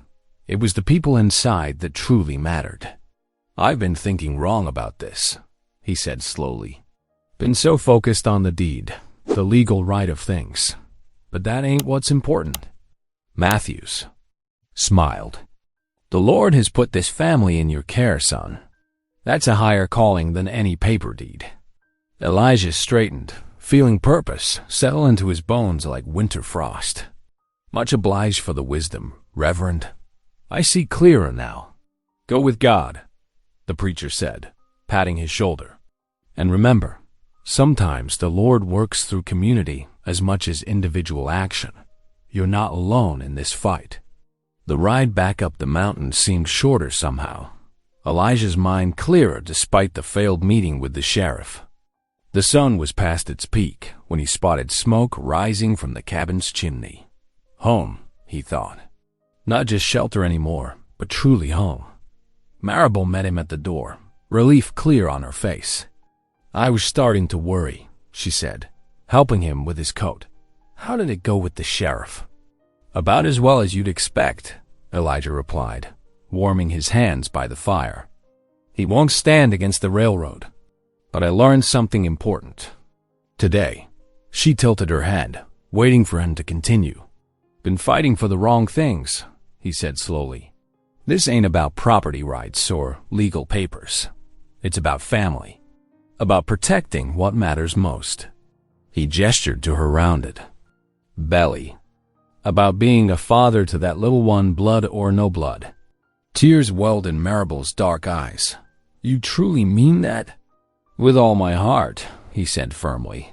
It was the people inside that truly mattered. I've been thinking wrong about this, he said slowly. Been so focused on the deed, the legal right of things. But that ain't what's important. Matthews smiled. The Lord has put this family in your care, son. That's a higher calling than any paper deed. Elijah straightened, feeling purpose settle into his bones like winter frost. Much obliged for the wisdom, Reverend. I see clearer now. Go with God, the preacher said, patting his shoulder. And remember, sometimes the Lord works through community as much as individual action. You're not alone in this fight. The ride back up the mountain seemed shorter somehow. Elijah's mind clearer despite the failed meeting with the sheriff. The sun was past its peak when he spotted smoke rising from the cabin's chimney. Home, he thought. Not just shelter anymore, but truly home. Maribel met him at the door, relief clear on her face. I was starting to worry, she said, helping him with his coat. How did it go with the sheriff? About as well as you'd expect, Elijah replied. warming his hands by the fire. "He won't stand against the railroad. But I learned something important today." She tilted her head, waiting for him to continue. "Been fighting for the wrong things," he said slowly. "This ain't about property rights or legal papers. It's about family. About protecting what matters most." He gestured to her rounded belly. "About being a father to that little one, blood or no blood." Tears welled in Maribel's dark eyes. "You truly mean that?" "With all my heart," he said firmly.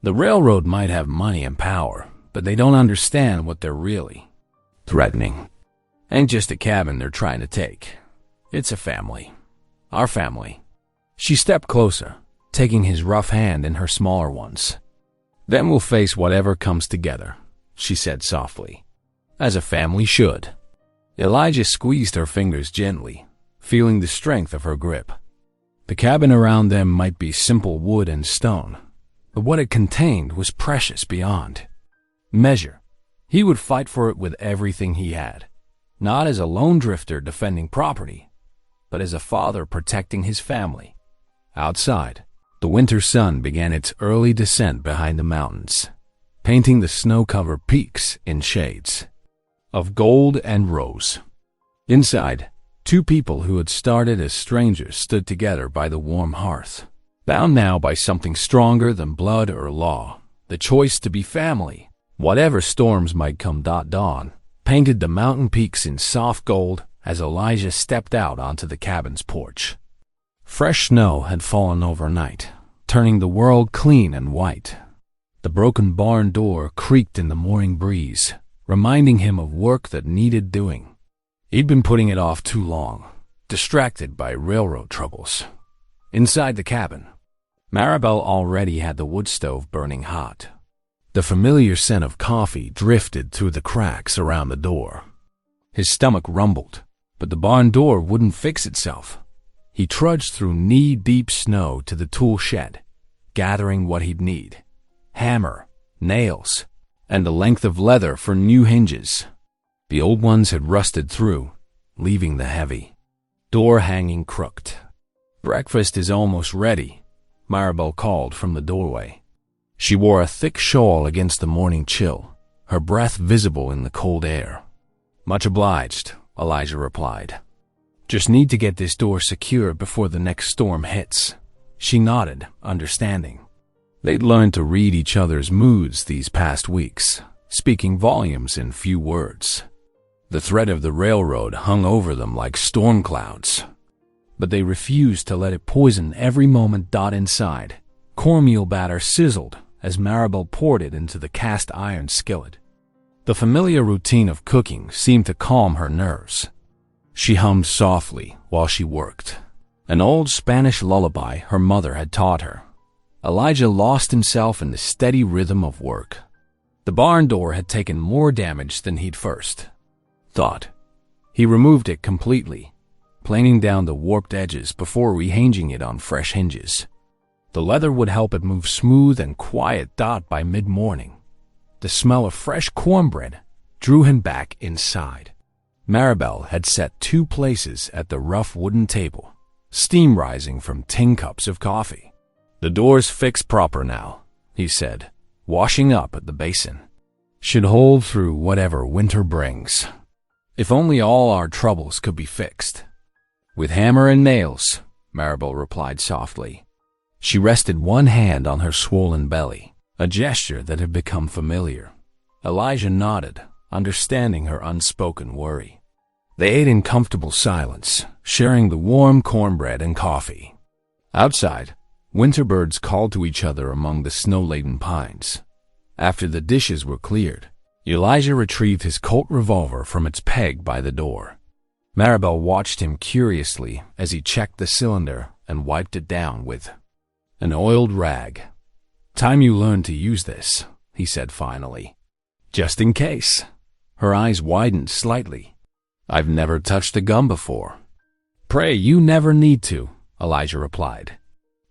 "The railroad might have money and power, but they don't understand what they're really threatening. Ain't just a cabin they're trying to take. It's a family. Our family." She stepped closer, taking his rough hand in her smaller ones. "Then we'll face whatever comes together," she said softly. "As a family should." Elijah squeezed her fingers gently, feeling the strength of her grip. The cabin around them might be simple wood and stone, but what it contained was precious beyond measure. He would fight for it with everything he had, not as a lone drifter defending property, but as a father protecting his family. Outside, the winter sun began its early descent behind the mountains, painting the snow-covered peaks in shades of gold and rose. Inside, two people who had started as strangers stood together by the warm hearth, bound now by something stronger than blood or law. The choice to be family, whatever storms might come. Dawn painted the mountain peaks in soft gold as Elijah stepped out onto the cabin's porch. Fresh snow had fallen overnight, turning the world clean and white. The broken barn door creaked in the morning breeze, reminding him of work that needed doing. He'd been putting it off too long, distracted by railroad troubles. Inside the cabin, Maribel already had the wood stove burning hot. The familiar scent of coffee drifted through the cracks around the door. His stomach rumbled, but the barn door wouldn't fix itself. He trudged through knee-deep snow to the tool shed, gathering what he'd need: hammer, nails, and a length of leather for new hinges. The old ones had rusted through, leaving the heavy door hanging crooked. "Breakfast is almost ready," Maribel called from the doorway. She wore a thick shawl against the morning chill, her breath visible in the cold air. "Much obliged," Elijah replied. "Just need to get this door secure before the next storm hits." She nodded, understanding. They'd learned to read each other's moods these past weeks, speaking volumes in few words. The threat of the railroad hung over them like storm clouds, but they refused to let it poison every moment. Inside, cornmeal batter sizzled as Maribel poured it into the cast iron skillet. The familiar routine of cooking seemed to calm her nerves. She hummed softly while she worked, an old Spanish lullaby her mother had taught her. Elijah lost himself in the steady rhythm of work. The barn door had taken more damage than he'd first thought. He removed it completely, planing down the warped edges before rehinging it on fresh hinges. The leather would help it move smooth and quiet. By mid-morning, the smell of fresh cornbread drew him back inside. Maribel had set 2 places at the rough wooden table, steam rising from tin cups of coffee. "The door's fixed proper now," he said, washing up at the basin. "Should hold through whatever winter brings. If only all our troubles could be fixed." "With hammer and nails," Maribel replied softly. She rested one hand on her swollen belly, a gesture that had become familiar. Elijah nodded, understanding her unspoken worry. They ate in comfortable silence, sharing the warm cornbread and coffee. Outside, winter birds called to each other among the snow-laden pines. After the dishes were cleared, Elijah retrieved his Colt revolver from its peg by the door. Maribel watched him curiously as he checked the cylinder and wiped it down with an oiled rag. "Time you learned to use this," he said finally. "Just in case." Her eyes widened slightly. "I've never touched a gun before." "Pray you never need to," Elijah replied.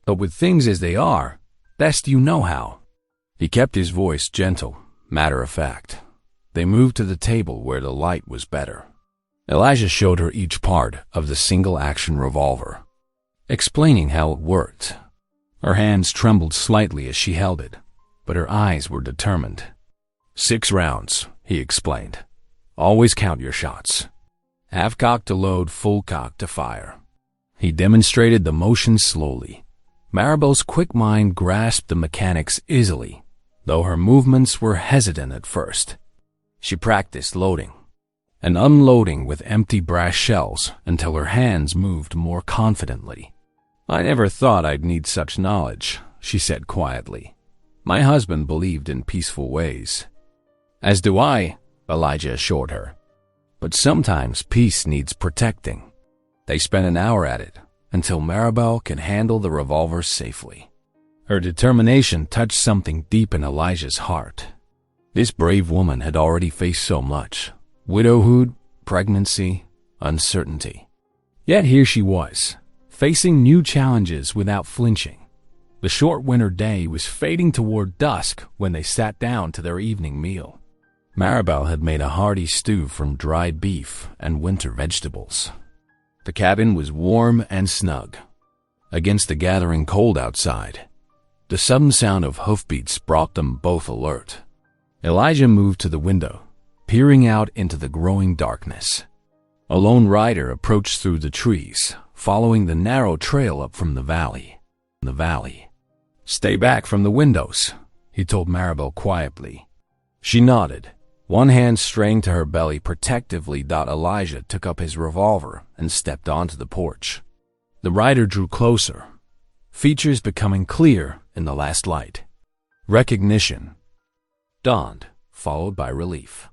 "But with things as they are, best you know how." He kept his voice gentle, matter of fact. They moved to the table where the light was better. Elijah showed her each part of the single-action revolver, explaining how it worked. Her hands trembled slightly as she held it, but her eyes were determined. 6 rounds, he explained. Always count your shots. Half cock to load, full cock to fire. He demonstrated the motion slowly. Maribel's quick mind grasped the mechanics easily, though her movements were hesitant at first. She practiced loading and unloading with empty brass shells until her hands moved more confidently. I never thought I'd need such knowledge, she said quietly. My husband believed in peaceful ways. As do I, Elijah assured her. But sometimes peace needs protecting. They spent an hour at it, until Maribel could handle the revolver safely. Her determination touched something deep in Elijah's heart. This brave woman had already faced so much: widowhood, pregnancy, uncertainty. Yet here she was, facing new challenges without flinching. The short winter day was fading toward dusk when they sat down to their evening meal. Maribel had made a hearty stew from dried beef and winter vegetables. The cabin was warm and snug. Against the gathering cold outside, the sudden sound of hoofbeats brought them both alert. Elijah moved to the window, peering out into the growing darkness. A lone rider approached through the trees, following the narrow trail up from the valley. Stay back from the windows, he told Maribel quietly. She nodded, one hand straying to her belly protectively. Elijah took up his revolver and stepped onto the porch. The rider drew closer, features becoming clear in the last light. Recognition dawned, followed by relief.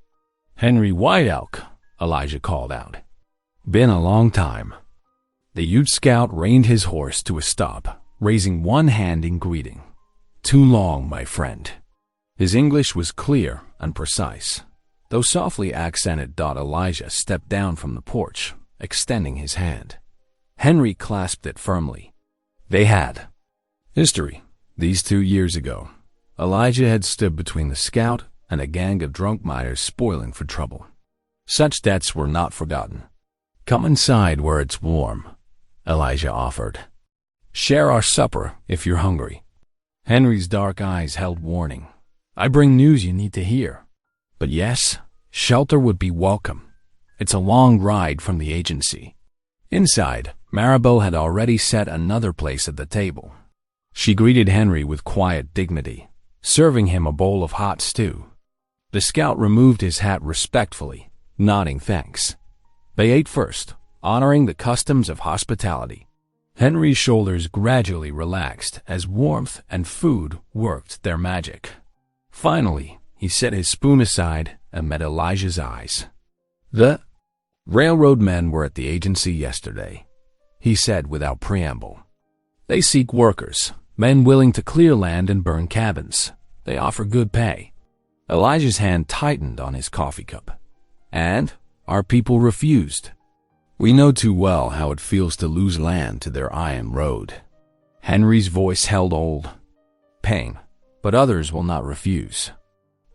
Henry White Elk, Elijah called out. Been a long time. The Ute scout reined his horse to a stop, raising one hand in greeting. Too long, my friend. His English was clear and precise. Though softly accented, Elijah stepped down from the porch, extending his hand. Henry clasped it firmly. They had history. These 2 years ago, Elijah had stood between the scout and a gang of drunk miners spoiling for trouble. Such debts were not forgotten. Come inside where it's warm, Elijah offered. Share our supper if you're hungry. Henry's dark eyes held warning. I bring news you need to hear. But yes, shelter would be welcome. It's a long ride from the agency. Inside, Maribel had already set another place at the table. She greeted Henry with quiet dignity, serving him a bowl of hot stew. The scout removed his hat respectfully, nodding thanks. They ate first, honoring the customs of hospitality. Henry's shoulders gradually relaxed as warmth and food worked their magic. Finally, he set his spoon aside and met Elijah's eyes. The railroad men were at the agency yesterday, he said without preamble. They seek workers, men willing to clear land and burn cabins. They offer good pay. Elijah's hand tightened on his coffee cup. And our people refused. We know too well how it feels to lose land to their iron road. Henry's voice held old. Pain, but others will not refuse.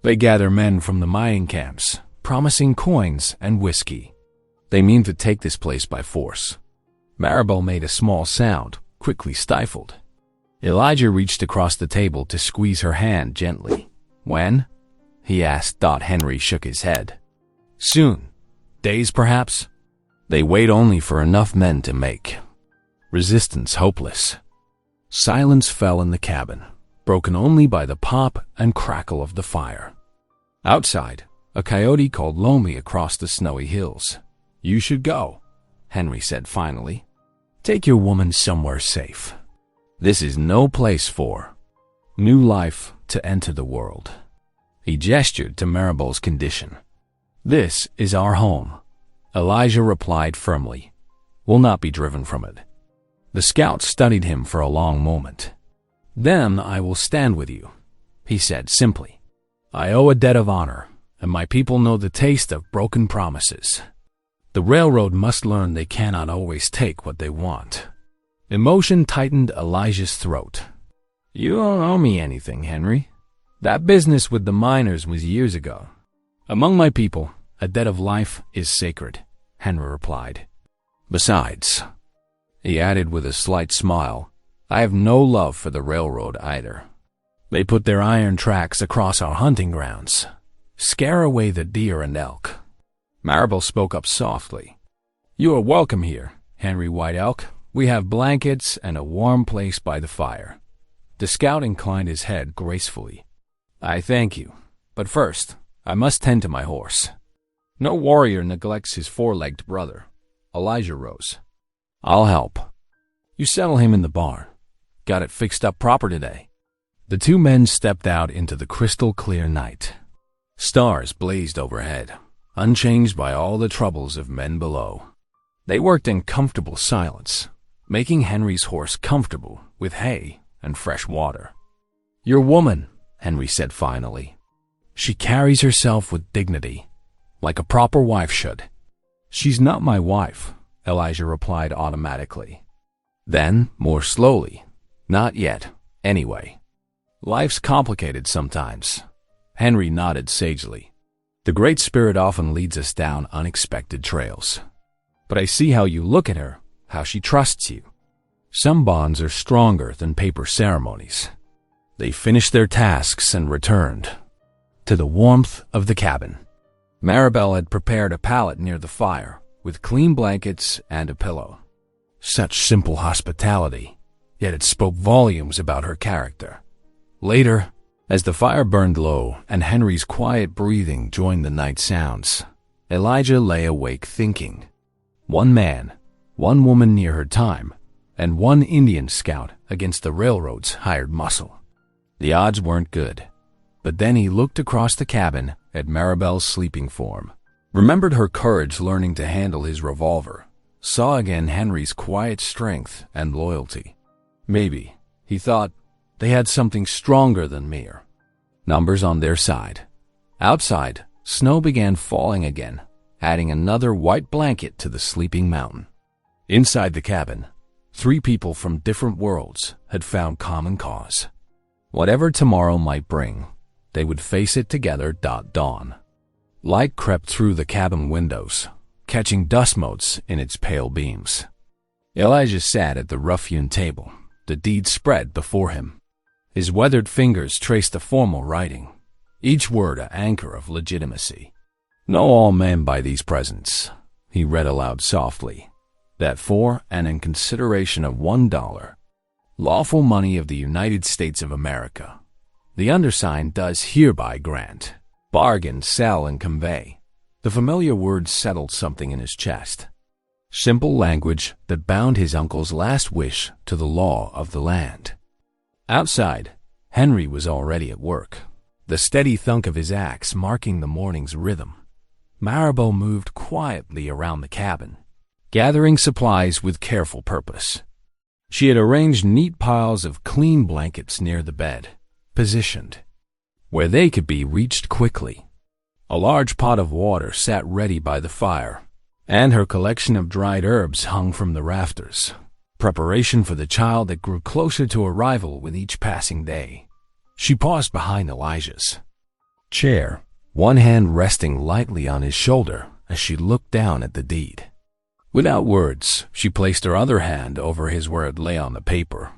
They gather men from the mining camps, promising coins and whiskey. They mean to take this place by force. Maribel made a small sound, quickly stifled. Elijah reached across the table to squeeze her hand gently. When? He asked. Henry shook his head. Soon. Days, perhaps? They wait only for enough men to make resistance hopeless. Silence fell in the cabin, broken only by the pop and crackle of the fire. Outside, a coyote called lonely across the snowy hills. You should go, Henry said finally. Take your woman somewhere safe. This is no place for new life to enter the world. He gestured to Maribel's condition. This is our home, Elijah replied firmly. We'll not be driven from it. The scout studied him for a long moment. Then I will stand with you, he said simply. I owe a debt of honor, and my people know the taste of broken promises. The railroad must learn they cannot always take what they want. Emotion tightened Elijah's throat. You don't owe me anything, Henry. That business with the miners was years ago. Among my people, a debt of life is sacred. Henry replied. Besides, he added with a slight smile, I have no love for the railroad either. They put their iron tracks across our hunting grounds, scare away the deer and elk. Maribel spoke up softly. You are welcome here, Henry White Elk. We have blankets and a warm place by the fire. The scout inclined his head gracefully. I thank you, but first, I must tend to my horse. No warrior neglects his four-legged brother. Elijah rose. I'll help. You settle him in the barn. Got it fixed up proper today. The two men stepped out into the crystal-clear night. Stars blazed overhead, unchanged by all the troubles of men below. They worked in comfortable silence, making Henry's horse comfortable with hay and fresh water. Your woman, Henry said finally. She carries herself with dignity, like a proper wife should. She's not my wife, Elijah replied automatically. Then, more slowly, not yet, anyway. Life's complicated sometimes. Henry nodded sagely. The Great Spirit often leads us down unexpected trails. But I see how you look at her, how she trusts you. Some bonds are stronger than paper ceremonies. They finished their tasks and returned to the warmth of the cabin. Maribel had prepared a pallet near the fire, with clean blankets and a pillow. Such simple hospitality, yet it spoke volumes about her character. Later, as the fire burned low and Henry's quiet breathing joined the night sounds, Elijah lay awake thinking. One man, one woman near her time, and one Indian scout against the railroad's hired muscle. The odds weren't good. But then he looked across the cabin at Maribel's sleeping form, remembered her courage learning to handle his revolver, saw again Henry's quiet strength and loyalty. Maybe, he thought, they had something stronger than mere numbers on their side. Outside, snow began falling again, adding another white blanket to the sleeping mountain. Inside the cabin, three people from different worlds had found common cause. Whatever tomorrow might bring, they would face it together. Dawn. Light crept through the cabin windows, catching dust motes in its pale beams. Elijah sat at the rough-hewn table, the deed spread before him. His weathered fingers traced the formal writing, each word an anchor of legitimacy. Know all men by these presents, he read aloud softly, that for and in consideration of $1, lawful money of the United States of America, the undersigned does hereby grant, bargain, sell, and convey. The familiar words settled something in his chest. Simple language that bound his uncle's last wish to the law of the land. Outside, Henry was already at work, the steady thunk of his axe marking the morning's rhythm. Maribel moved quietly around the cabin, gathering supplies with careful purpose. She had arranged neat piles of clean blankets near the bed, positioned where they could be reached quickly. A large pot of water sat ready by the fire, and her collection of dried herbs hung from the rafters, preparation for the child that grew closer to arrival with each passing day. She paused behind Elijah's chair, one hand resting lightly on his shoulder as she looked down at the deed. Without words, she placed her other hand over his where it lay on the paper.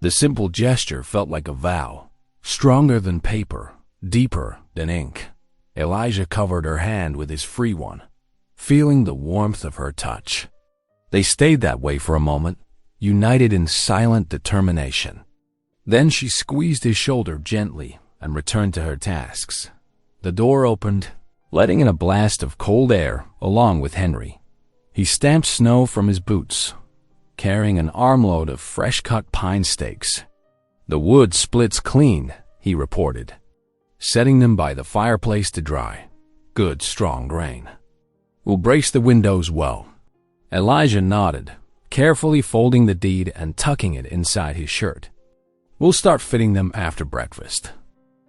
The simple gesture felt like a vow, stronger than paper, deeper than ink. Elijah covered her hand with his free one, feeling the warmth of her touch. They stayed that way for a moment, united in silent determination. Then she squeezed his shoulder gently and returned to her tasks. The door opened, letting in a blast of cold air along with Henry. He stamped snow from his boots, carrying an armload of fresh-cut pine stakes. The wood splits clean, he reported, setting them by the fireplace to dry. Good, strong grain. We'll brace the windows well. Elijah nodded, carefully folding the deed and tucking it inside his shirt. We'll start fitting them after breakfast.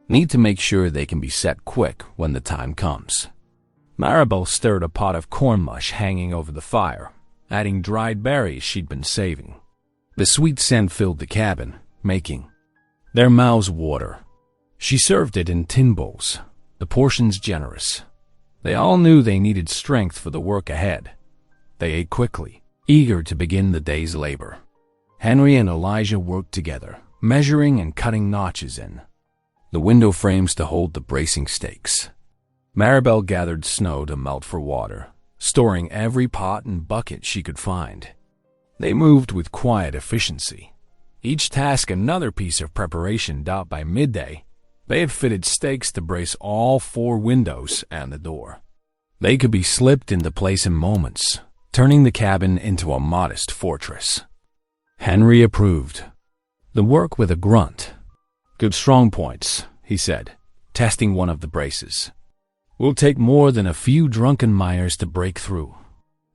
Need to make sure they can be set quick when the time comes. Maribel stirred a pot of corn mush hanging over the fire, adding dried berries she'd been saving. The sweet scent filled the cabin, making their mouths water. She served it in tin bowls, the portions generous. They all knew they needed strength for the work ahead, They ate quickly, eager to begin the day's labor. Henry and Elijah worked together, measuring and cutting notches in the window frames to hold the bracing stakes. Maribel gathered snow to melt for water, storing every pot and bucket she could find. They moved with quiet efficiency, each task another piece of preparation. By midday, they had fitted stakes to brace all 4 windows and the door. They could be slipped into place in moments, turning the cabin into a modest fortress. Henry approved the work with a grunt. "Good strong points," he said, testing one of the braces. "Will take more than a few drunken miners to break through."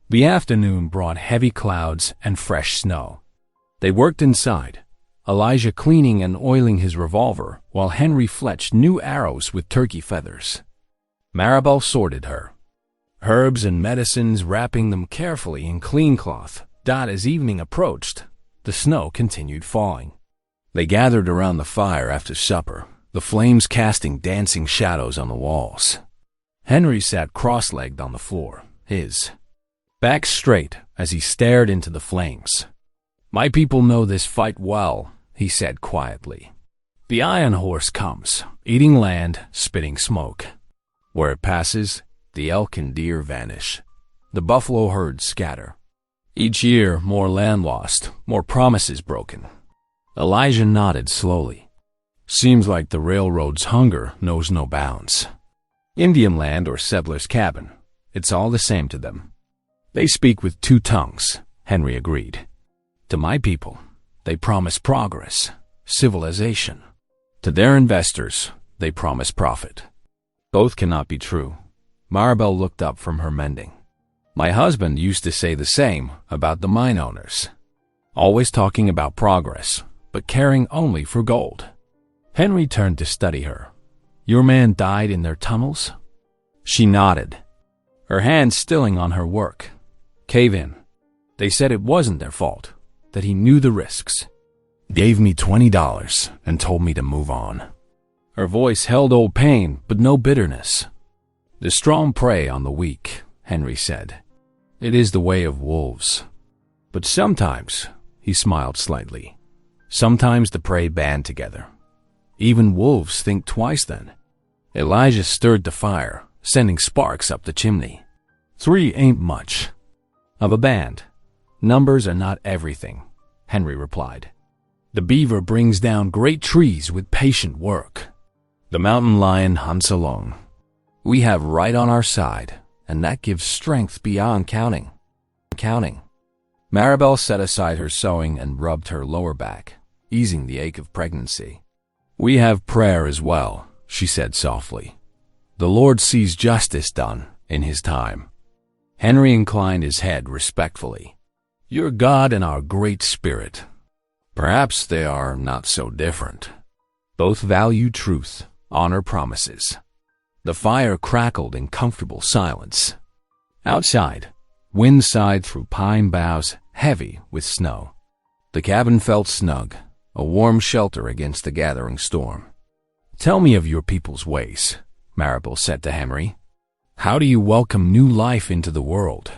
The afternoon brought heavy clouds and fresh snow. They worked inside, Elijah cleaning and oiling his revolver while Henry fletched new arrows with turkey feathers. Maribel sorted her herbs and medicines, wrapping them carefully in clean cloth. As evening approached, the snow continued falling. They gathered around the fire after supper, the flames casting dancing shadows on the walls. Henry sat cross-legged on the floor, his back straight as he stared into the flames. "My people know this fight well," he said quietly. "The iron horse comes, eating land, spitting smoke. Where it passes, the elk and deer vanish. The buffalo herds scatter. Each year, more land lost, more promises broken." Elijah nodded slowly. "Seems like the railroad's hunger knows no bounds. Indian land or settler's cabin, it's all the same to them." "They speak with 2 tongues," Henry agreed. "To my people, they promise progress, civilization. To their investors, they promise profit. Both cannot be true." Maribel looked up from her mending. "My husband used to say the same about the mine owners. Always talking about progress, but caring only for gold." Henry turned to study her. "Your man died in their tunnels?" She nodded, her hand stilling on her work. "Cave in. They said it wasn't their fault, that he knew the risks. Gave me $20 and told me to move on." Her voice held old pain, but no bitterness. "The strong prey on the weak," Henry said. "It is the way of wolves. But sometimes," he smiled slightly, "sometimes the prey band together. Even wolves think twice then." Elijah stirred the fire, sending sparks up the chimney. 3 ain't much of a band. Numbers are not everything," Henry replied. "The beaver brings down great trees with patient work. The mountain lion hunts alone. We have right on our side, and that gives strength beyond counting." Maribel set aside her sewing and rubbed her lower back, easing the ache of pregnancy. "We have prayer as well," she said softly. "The Lord sees justice done in His time." Henry inclined his head respectfully. "Your God and our Great Spirit. Perhaps they are not so different. Both value truth, honor promises." The fire crackled in comfortable silence. Outside, wind sighed through pine boughs, heavy with snow. The cabin felt snug, a warm shelter against the gathering storm. "Tell me of your people's ways," Maribel said to Henry. "How do you welcome new life into the world?"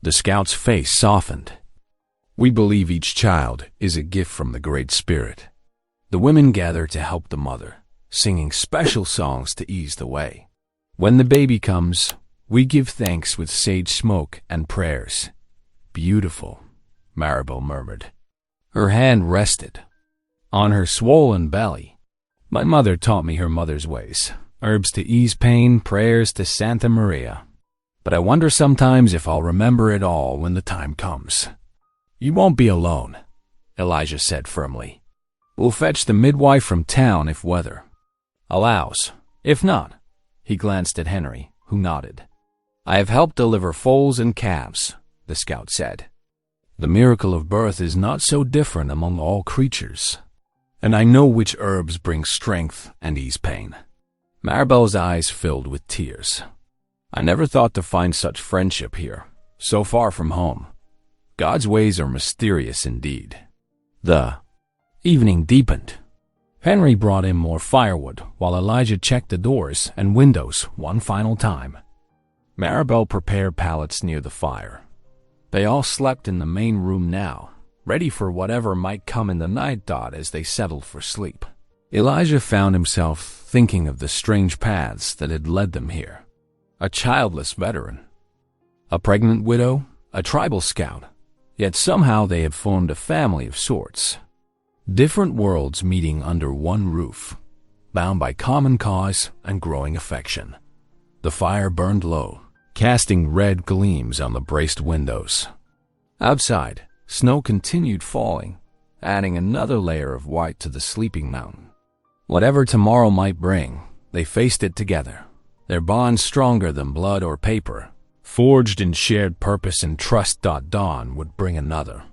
The scout's face softened. "We believe each child is a gift from the Great Spirit. The women gather to help the mother, singing special songs to ease the way. When the baby comes, we give thanks with sage smoke and prayers." "Beautiful," Maribel murmured. Her hand rested on her swollen belly. "My mother taught me her mother's ways. Herbs to ease pain, prayers to Santa Maria. But I wonder sometimes if I'll remember it all when the time comes." "You won't be alone," Elijah said firmly. "We'll fetch the midwife from town if weather allows. If not," he glanced at Henry, who nodded. "I have helped deliver foals and calves," the scout said. "The miracle of birth is not so different among all creatures. And I know which herbs bring strength and ease pain." Maribel's eyes filled with tears. "I never thought to find such friendship here, so far from home. God's ways are mysterious indeed." The evening deepened. Henry brought in more firewood while Elijah checked the doors and windows one final time. Maribel prepared pallets near the fire. They all slept in the main room now, ready for whatever might come in the night. As they settled for sleep, Elijah found himself thinking of the strange paths that had led them here. A childless veteran, a pregnant widow, a tribal scout, yet somehow they had formed a family of sorts. Different worlds meeting under one roof, bound by common cause and growing affection. The fire burned low, casting red gleams on the braced windows. Outside, snow continued falling, adding another layer of white to the sleeping mountain. Whatever tomorrow might bring, they faced it together, their bond stronger than blood or paper, forged in shared purpose and trust. Dawn would bring another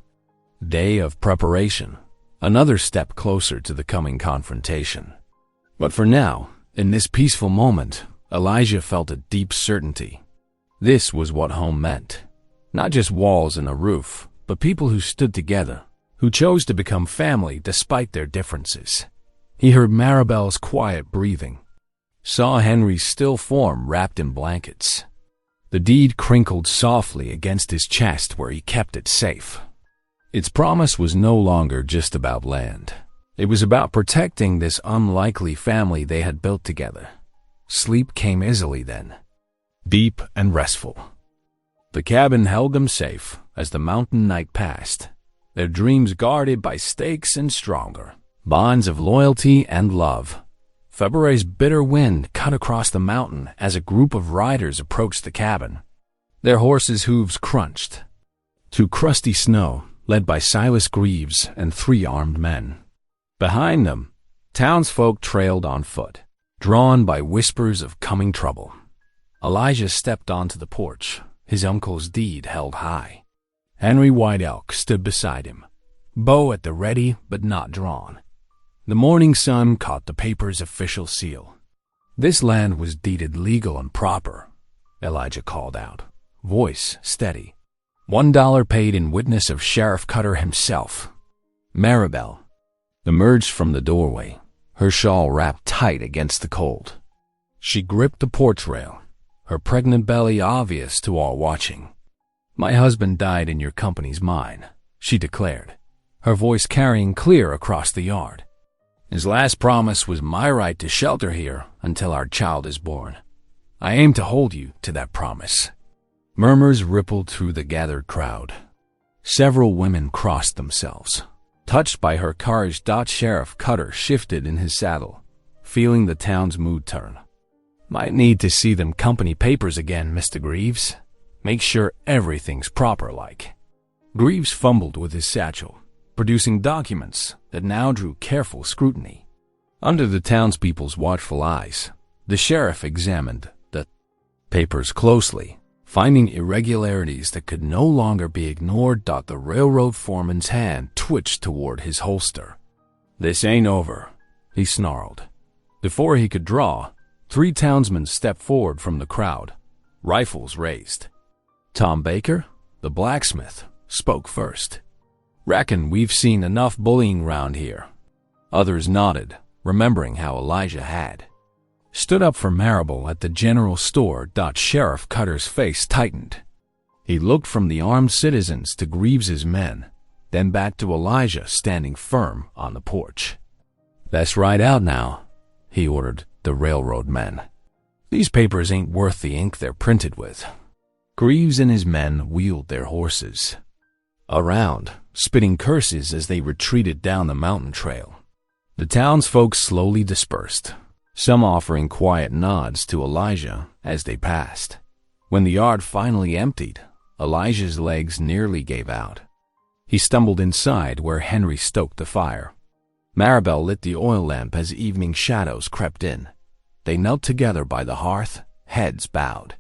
day of preparation, another step closer to the coming confrontation. But for now, in this peaceful moment, Elijah felt a deep certainty. This was what home meant. Not just walls and a roof, but people who stood together, who chose to become family despite their differences. He heard Maribel's quiet breathing, saw Henry's still form wrapped in blankets. The deed crinkled softly against his chest where he kept it safe. Its promise was no longer just about land. It was about protecting this unlikely family they had built together. Sleep came easily then, deep and restful. The cabin held them safe as the mountain night passed, their dreams guarded by stakes and stronger bonds of loyalty and love. February's bitter wind cut across the mountain as a group of riders approached the cabin. Their horses' hooves crunched through crusty snow, led by Silas Greaves and 3 armed men. Behind them, townsfolk trailed on foot, drawn by whispers of coming trouble. Elijah stepped onto the porch, his uncle's deed held high. Henry White Elk stood beside him, bow at the ready but not drawn. The morning sun caught the paper's official seal. This land was deeded legal and proper, Elijah called out, voice steady. $1 paid in witness of Sheriff Cutter himself. Maribel emerged from the doorway, her shawl wrapped tight against the cold. She gripped the porch rail, her pregnant belly obvious to all watching. "My husband died in your company's mine," she declared, her voice carrying clear across the yard. "His last promise was my right to shelter here until our child is born. I aim to hold you to that promise." Murmurs rippled through the gathered crowd. Several women crossed themselves, touched by her courage. Sheriff Cutter shifted in his saddle, feeling the town's mood turn. "Might need to see them company papers again, Mr. Greaves. Make sure everything's proper like." Greaves fumbled with his satchel, producing documents that now drew careful scrutiny. Under the townspeople's watchful eyes, the sheriff examined the papers closely, finding irregularities that could no longer be ignored. The railroad foreman's hand twitched toward his holster. "This ain't over," he snarled. Before he could draw, 3 townsmen stepped forward from the crowd, rifles raised. Tom Baker, the blacksmith, spoke first. "Reckon we've seen enough bullying round here." Others nodded, remembering how Elijah had stood up for Maribel at the general store. Sheriff Cutter's face tightened. He looked from the armed citizens to Greaves's men, then back to Elijah standing firm on the porch. "Let's ride out now," he ordered the railroad men. "These papers ain't worth the ink they're printed with." Greaves and his men wheeled their horses around, spitting curses as they retreated down the mountain trail. The townsfolk slowly dispersed, some offering quiet nods to Elijah as they passed. When the yard finally emptied, Elijah's legs nearly gave out. He stumbled inside where Henry stoked the fire. Maribel lit the oil lamp as evening shadows crept in. They knelt together by the hearth, heads bowed.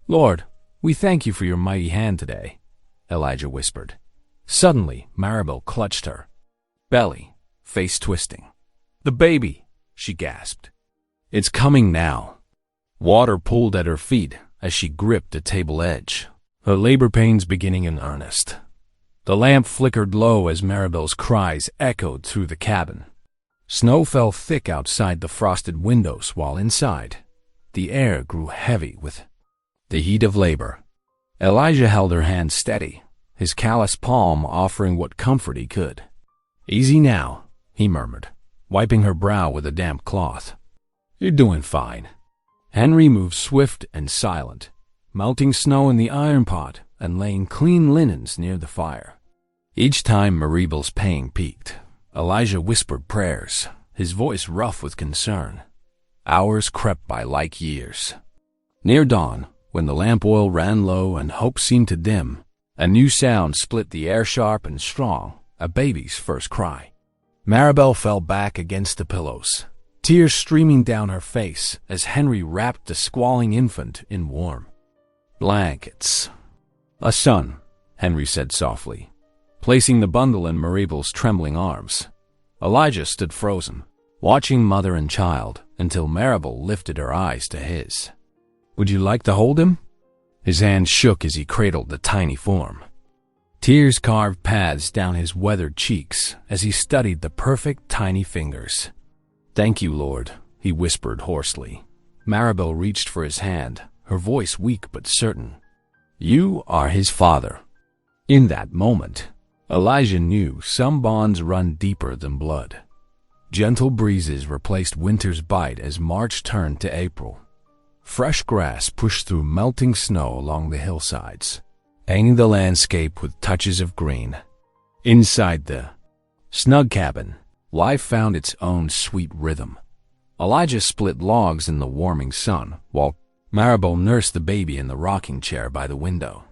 "Lord, we thank you for your mighty hand today," Elijah whispered. Suddenly, Maribel clutched her belly, face twisting. "The baby," she gasped. "It's coming now." Water pooled at her feet as she gripped the table edge, her labor pains beginning in earnest. The lamp flickered low as Maribel's cries echoed through the cabin. Snow fell thick outside the frosted windows, while inside, the air grew heavy with the heat of labor. Elijah held her hand steady, his callous palm offering what comfort he could. "Easy now," he murmured, wiping her brow with a damp cloth. "You're doing fine." Henry moved swift and silent, melting snow in the iron pot and laying clean linens near the fire. Each time Maribel's pain peaked, Elijah whispered prayers, his voice rough with concern. Hours crept by like years. Near dawn, when the lamp oil ran low and hope seemed to dim, a new sound split the air sharp and strong, a baby's first cry. Maribel fell back against the pillows, tears streaming down her face as Henry wrapped the squalling infant in warm blankets. "A son," Henry said softly, placing the bundle in Maribel's trembling arms. Elijah stood frozen, watching mother and child until Maribel lifted her eyes to his. "Would you like to hold him?" His hand shook as he cradled the tiny form. Tears carved paths down his weathered cheeks as he studied the perfect tiny fingers. "Thank you, Lord," he whispered hoarsely. Maribel reached for his hand, her voice weak but certain. "You are his father." In that moment, Elijah knew some bonds run deeper than blood. Gentle breezes replaced winter's bite as March turned to April. Fresh grass pushed through melting snow along the hillsides, painting the landscape with touches of green. Inside the snug cabin, life found its own sweet rhythm. Elijah split logs in the warming sun, while Maribel nursed the baby in the rocking chair by the window.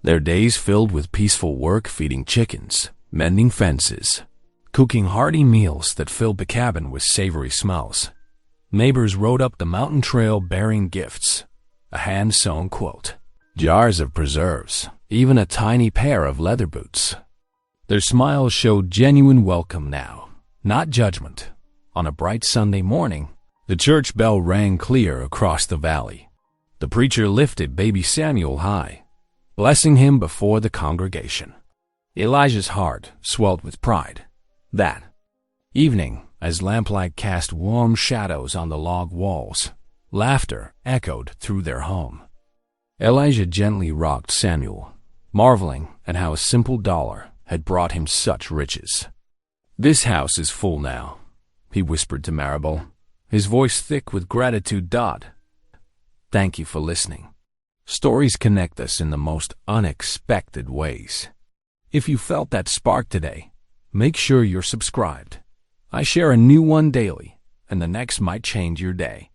Their days filled with peaceful work feeding chickens, mending fences, cooking hearty meals that filled the cabin with savory smells. Neighbors rode up the mountain trail bearing gifts, a hand-sewn quilt, jars of preserves, even a tiny pair of leather boots. Their smiles showed genuine welcome now, not judgment. On a bright Sunday morning, the church bell rang clear across the valley. The preacher lifted baby Samuel high, blessing him before the congregation. Elijah's heart swelled with pride. That evening, as lamplight cast warm shadows on the log walls, laughter echoed through their home. Elijah gently rocked Samuel, marveling at how a simple dollar had brought him such riches. "This house is full now," he whispered to Maribel, his voice thick with gratitude. "Thank you for listening." Stories connect us in the most unexpected ways. If you felt that spark today, make sure you're subscribed. I share a new one daily, and the next might change your day.